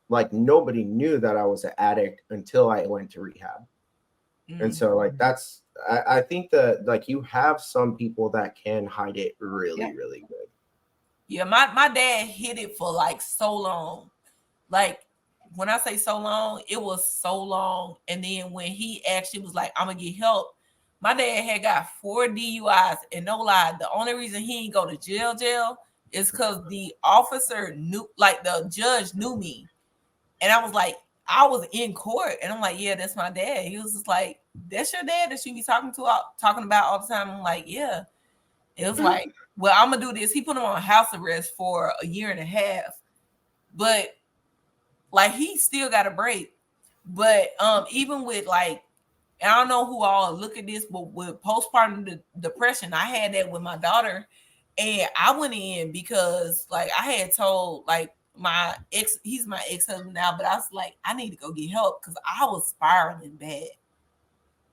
like nobody knew that I was an addict until I went to rehab. And so like I think that like you have some people that can hide it really, really good. Yeah, my dad hid it for like so long. Like when I say so long, it was so long. And then when he actually was like, I'm gonna get help, my dad had got 4 DUIs, and no lie, the only reason he didn't go to jail is because the officer knew, like the judge knew me. And I was like, I was in court, and I'm like, yeah, that's my dad. He was just like, that's your dad that you be talking about all the time. I'm like, yeah. It was like, well, I'm gonna do this. He put him on house arrest for a year and a half, but like he still got a break. But even with like, and I don't know who all look at this, but with postpartum depression, I had that with my daughter, and I went in because like I had told like my ex, he's my ex-husband now, but I was like, I need to go get help because I was spiraling bad.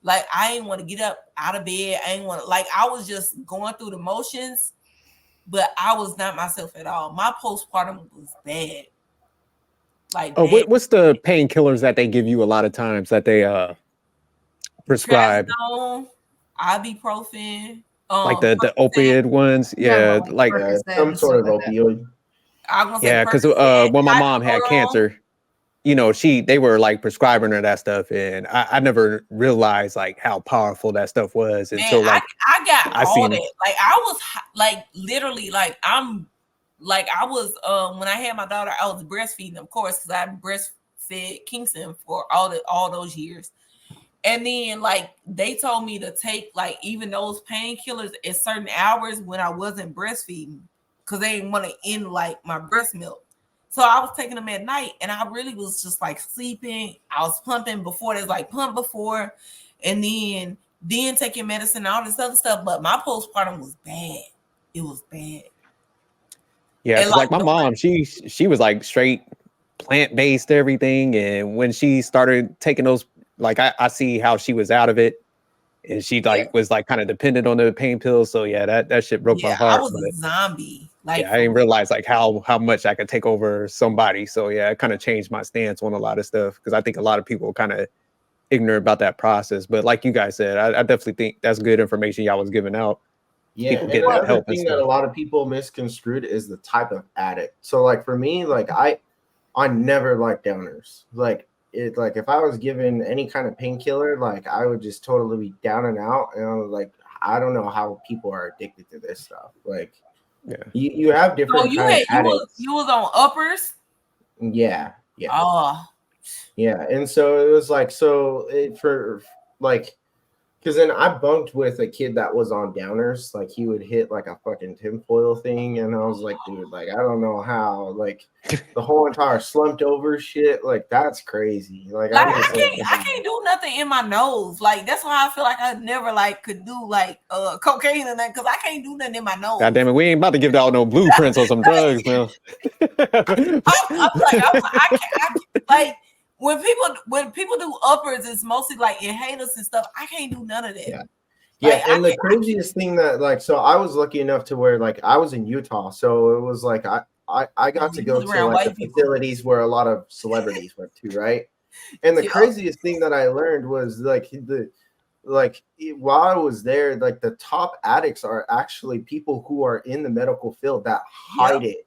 Like I didn't want to get up out of bed. I didn't want to, like I was just going through the motions, but I was not myself at all. My postpartum was bad. Like what's the painkillers that they give you a lot of times that they prescribe? Trazodone, ibuprofen, like the opioid ones, yeah, like some sort of opioid. Yeah, because when my mom had cancer, you know, they were like prescribing her that stuff, and I never realized like how powerful that stuff was until like I got all that. Like I was like literally like I was when I had my daughter, I was breastfeeding, of course, because I breastfed Kingston for all those years. And then like they told me to take like even those painkillers at certain hours when I wasn't breastfeeding because they didn't want to end like my breast milk. So I was taking them at night, and I really was just like sleeping. I was pumping before. There's like pump before, and then taking medicine and all this other stuff. But my postpartum was bad. It was bad. Yeah, like my mom, she was like straight plant-based everything, and when she started taking those, like I see how she was out of it, and she like was like kind of dependent on the pain pills. So yeah, that shit broke my heart. I was a zombie. Like yeah, I didn't realize like how much I could take over somebody. So yeah, it kind of changed my stance on a lot of stuff because I think a lot of people kind of ignorant about that process. But like you guys said, I definitely think that's good information y'all was giving out. Yeah, people and getting that help. The thing that a lot of people misconstrued is the type of addict. So like for me, like I never liked downers. Like it like if I was given any kind of painkiller, like I would just totally be down and out. And I was like, I don't know how people are addicted to this stuff. Like, you have different So you kind of addicts. you was on uppers. Yeah. Oh. Yeah, and so it was like for like. Because then I bunked with a kid that was on downers. Like he would hit like a fucking tinfoil thing. And I was like, dude, like, I don't know how. Like the whole entire slumped over shit. Like that's crazy. Like I can't do nothing in my nose. Like that's why I feel like I never like could do like cocaine and that because I can't do nothing in my nose. God damn it, we ain't about to give out no blueprints on some drugs, man. I can't like when people do uppers, it's mostly like inhalers and stuff. I can't do none of that. Yeah, Like, and the craziest thing that like, so I was lucky enough to where like I was in Utah, so it was like I got to go to like the facilities where a lot of celebrities went to, right? And the craziest thing that I learned was like while I was there, like the top addicts are actually people who are in the medical field that hide it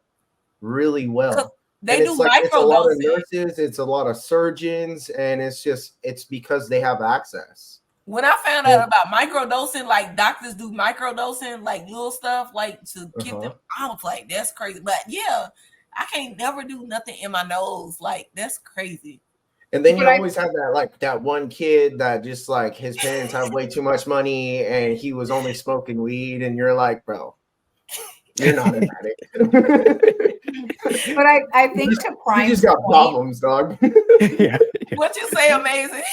really well. They and do it's like it's a lot of microdosing. nurses, it's a lot of surgeons, and it's because they have access. When I found out about microdosing, like doctors do microdosing, like little stuff, like to keep them. I was like, that's crazy. But yeah, I can't never do nothing in my nose. Like that's crazy. And then you always have that like that one kid that just like his parents have way too much money and he was only smoking weed, and you're like, bro, you're not an addict. But I think to Prime's you just got point, problems, dog. What you say, amazing?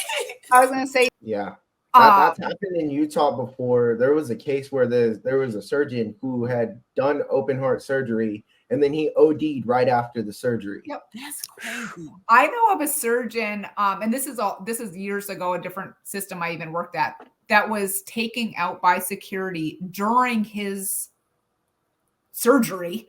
I was gonna say, yeah. That's happened in Utah before. There was a case where there was a surgeon who had done open heart surgery and then he OD'd right after the surgery. Yep, that's crazy. I know of a surgeon, and this is years ago, a different system I even worked at, that was taken out by security during his surgery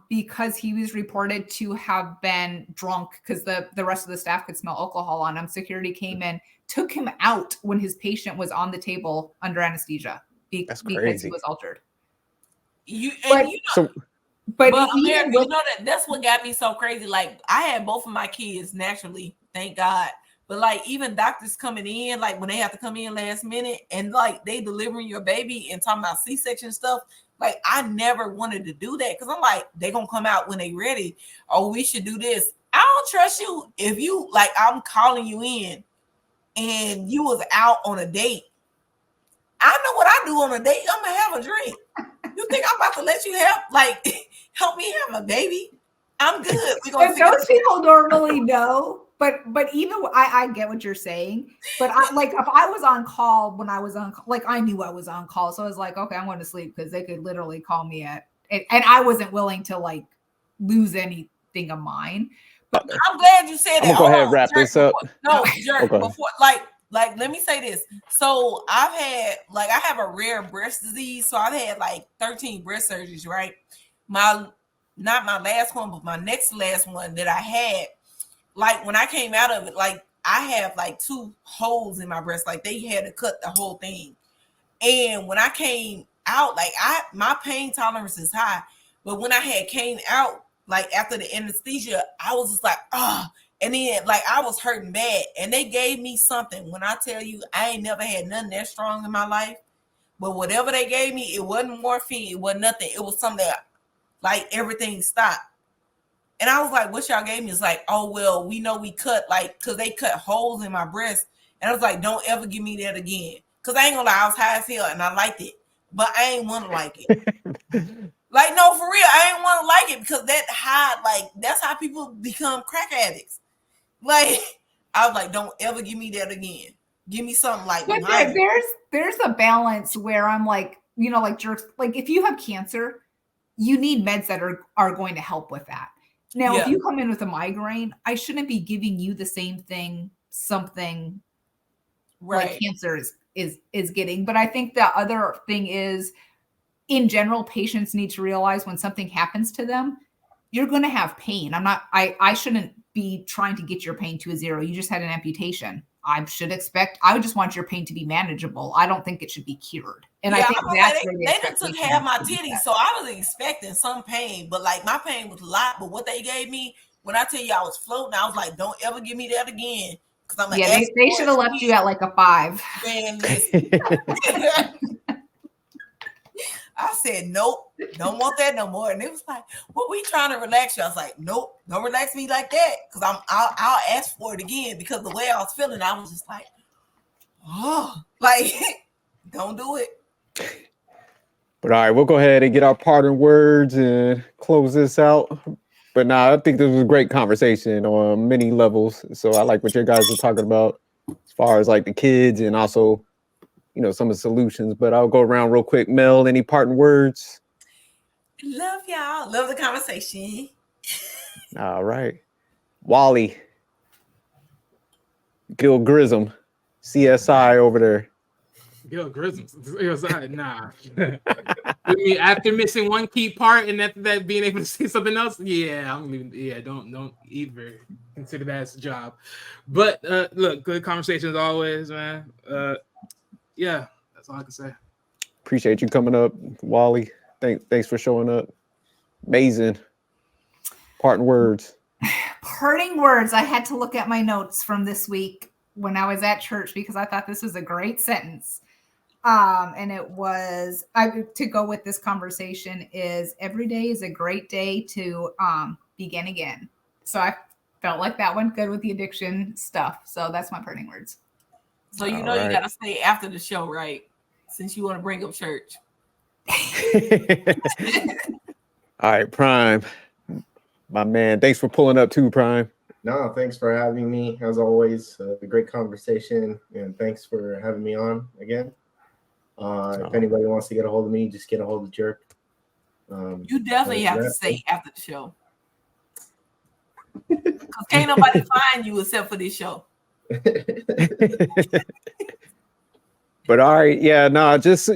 because he was reported to have been drunk because the rest of the staff could smell alcohol on him. Security came in, took him out when his patient was on the table under anesthesia because he was altered. But America, you know that's what got me so crazy. Like I had both of my kids naturally, thank God. But like even doctors coming in, like when they have to come in last minute and like they delivering your baby and talking about C-section stuff, like I never wanted to do that because I'm like, they're gonna come out when they ready. Oh, we should do this. I don't trust you if you like I'm calling you in and you was out on a date. I know what I do on a date. I'm gonna have a drink. You think I'm about to let you help me have a baby? I'm good. But those people normally know. But even I get what you're saying. But I like if I was on call when I was on, like I knew I was on call, so I was like, okay, I'm going to sleep because they could literally call me and I wasn't willing to like lose anything of mine. But I'm glad you said that. I'm gonna go ahead and wrap this up. Before like let me say this. So I have a rare breast disease. So I've had like 13 breast surgeries, right? Not my last one, but my next last one that I had, like when I came out of it, like I have like 2 holes in my breast. Like they had to cut the whole thing. And when I came out, like my pain tolerance is high. But when I had came out, like after the anesthesia, I was just like, and then like I was hurting bad. And they gave me something. When I tell you, I ain't never had nothing that strong in my life. But whatever they gave me, it wasn't morphine. It wasn't nothing. It was something that like everything stopped. And I was like, what y'all gave me? It's like, oh, well, we know we cut like, cause they cut holes in my breast. And I was like, don't ever give me that again. Cause I ain't gonna lie, I was high as hell and I liked it, but I ain't want to like it. Like, no, for real, I ain't want to like it because that high, like, that's how people become crack addicts. Like, I was like, don't ever give me that again. Give me something like. But there's a balance where I'm like, you know, like jerks, like if you have cancer, you need meds that are going to help with that. Now, if you come in with a migraine, I shouldn't be giving you the same thing something like cancer is getting. But I think the other thing is, in general, patients need to realize when something happens to them, you're going to have pain. I shouldn't be trying to get your pain to a 0. You just had an amputation. I would just want your pain to be manageable. I don't think it should be cured. And I think that's where they took half my titties, so I was expecting some pain, but like my pain was a lot. But what they gave me When I tell you I was floating, I was like, don't ever give me that again. Because I'm Yeah, they should have left you at like a 5. Man, listen. I said, nope, don't want that no more. And it was like, what we trying to relax you? I was like, nope, don't relax me like that. Because I'll ask for it again, because the way I was feeling, I was just like, oh, like, don't do it. But all right, we'll go ahead and get our parting words and close this out. But I think this was a great conversation on many levels. So I like what you guys are talking about as far as like the kids and also, some of the solutions. But I'll go around real quick. Mel, any parting words? Love y'all. Love the conversation. All right. Wally. Gil Grissom. CSI over there. Gil Grissom. CSI, nah. I mean, after missing one key part and after that being able to say something else, don't either consider that as a job. But look, good conversation as always, man. Yeah, that's all I can say. Appreciate you coming up, Wally. Thanks for showing up. Amazing. Parting words. Parting words. I had to look at my notes from this week when I was at church because I thought this was a great sentence. And it was to go with this conversation is every day is a great day to begin again. So I felt like that went good with the addiction stuff. So that's my parting words. So you know you got to stay after the show, right? Since you want to bring up church. All right, Prime. My man, thanks for pulling up too, Prime. No, thanks for having me. As always, a great conversation. And thanks for having me on again. If anybody wants to get a hold of me, just get a hold of Jerk. You definitely have to stay after the show. Because can't nobody find you except for this show. But all right, just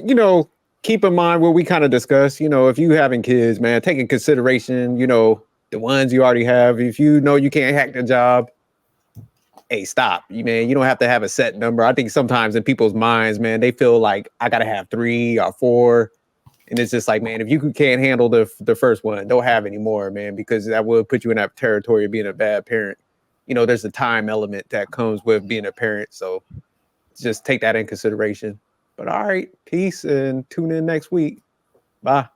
keep in mind what we kind of discussed. If you having kids, man, take in consideration, the ones you already have. If you know you can't hack the job, hey, stop. You don't have to have a set number. I think sometimes in people's minds, man, they feel like I gotta have 3 or 4. And it's just like, man, if you can't handle the first one, don't have any more, man, because that will put you in that territory of being a bad parent. There's a time element that comes with being a parent. So just take that in consideration. But all right, peace and tune in next week. Bye.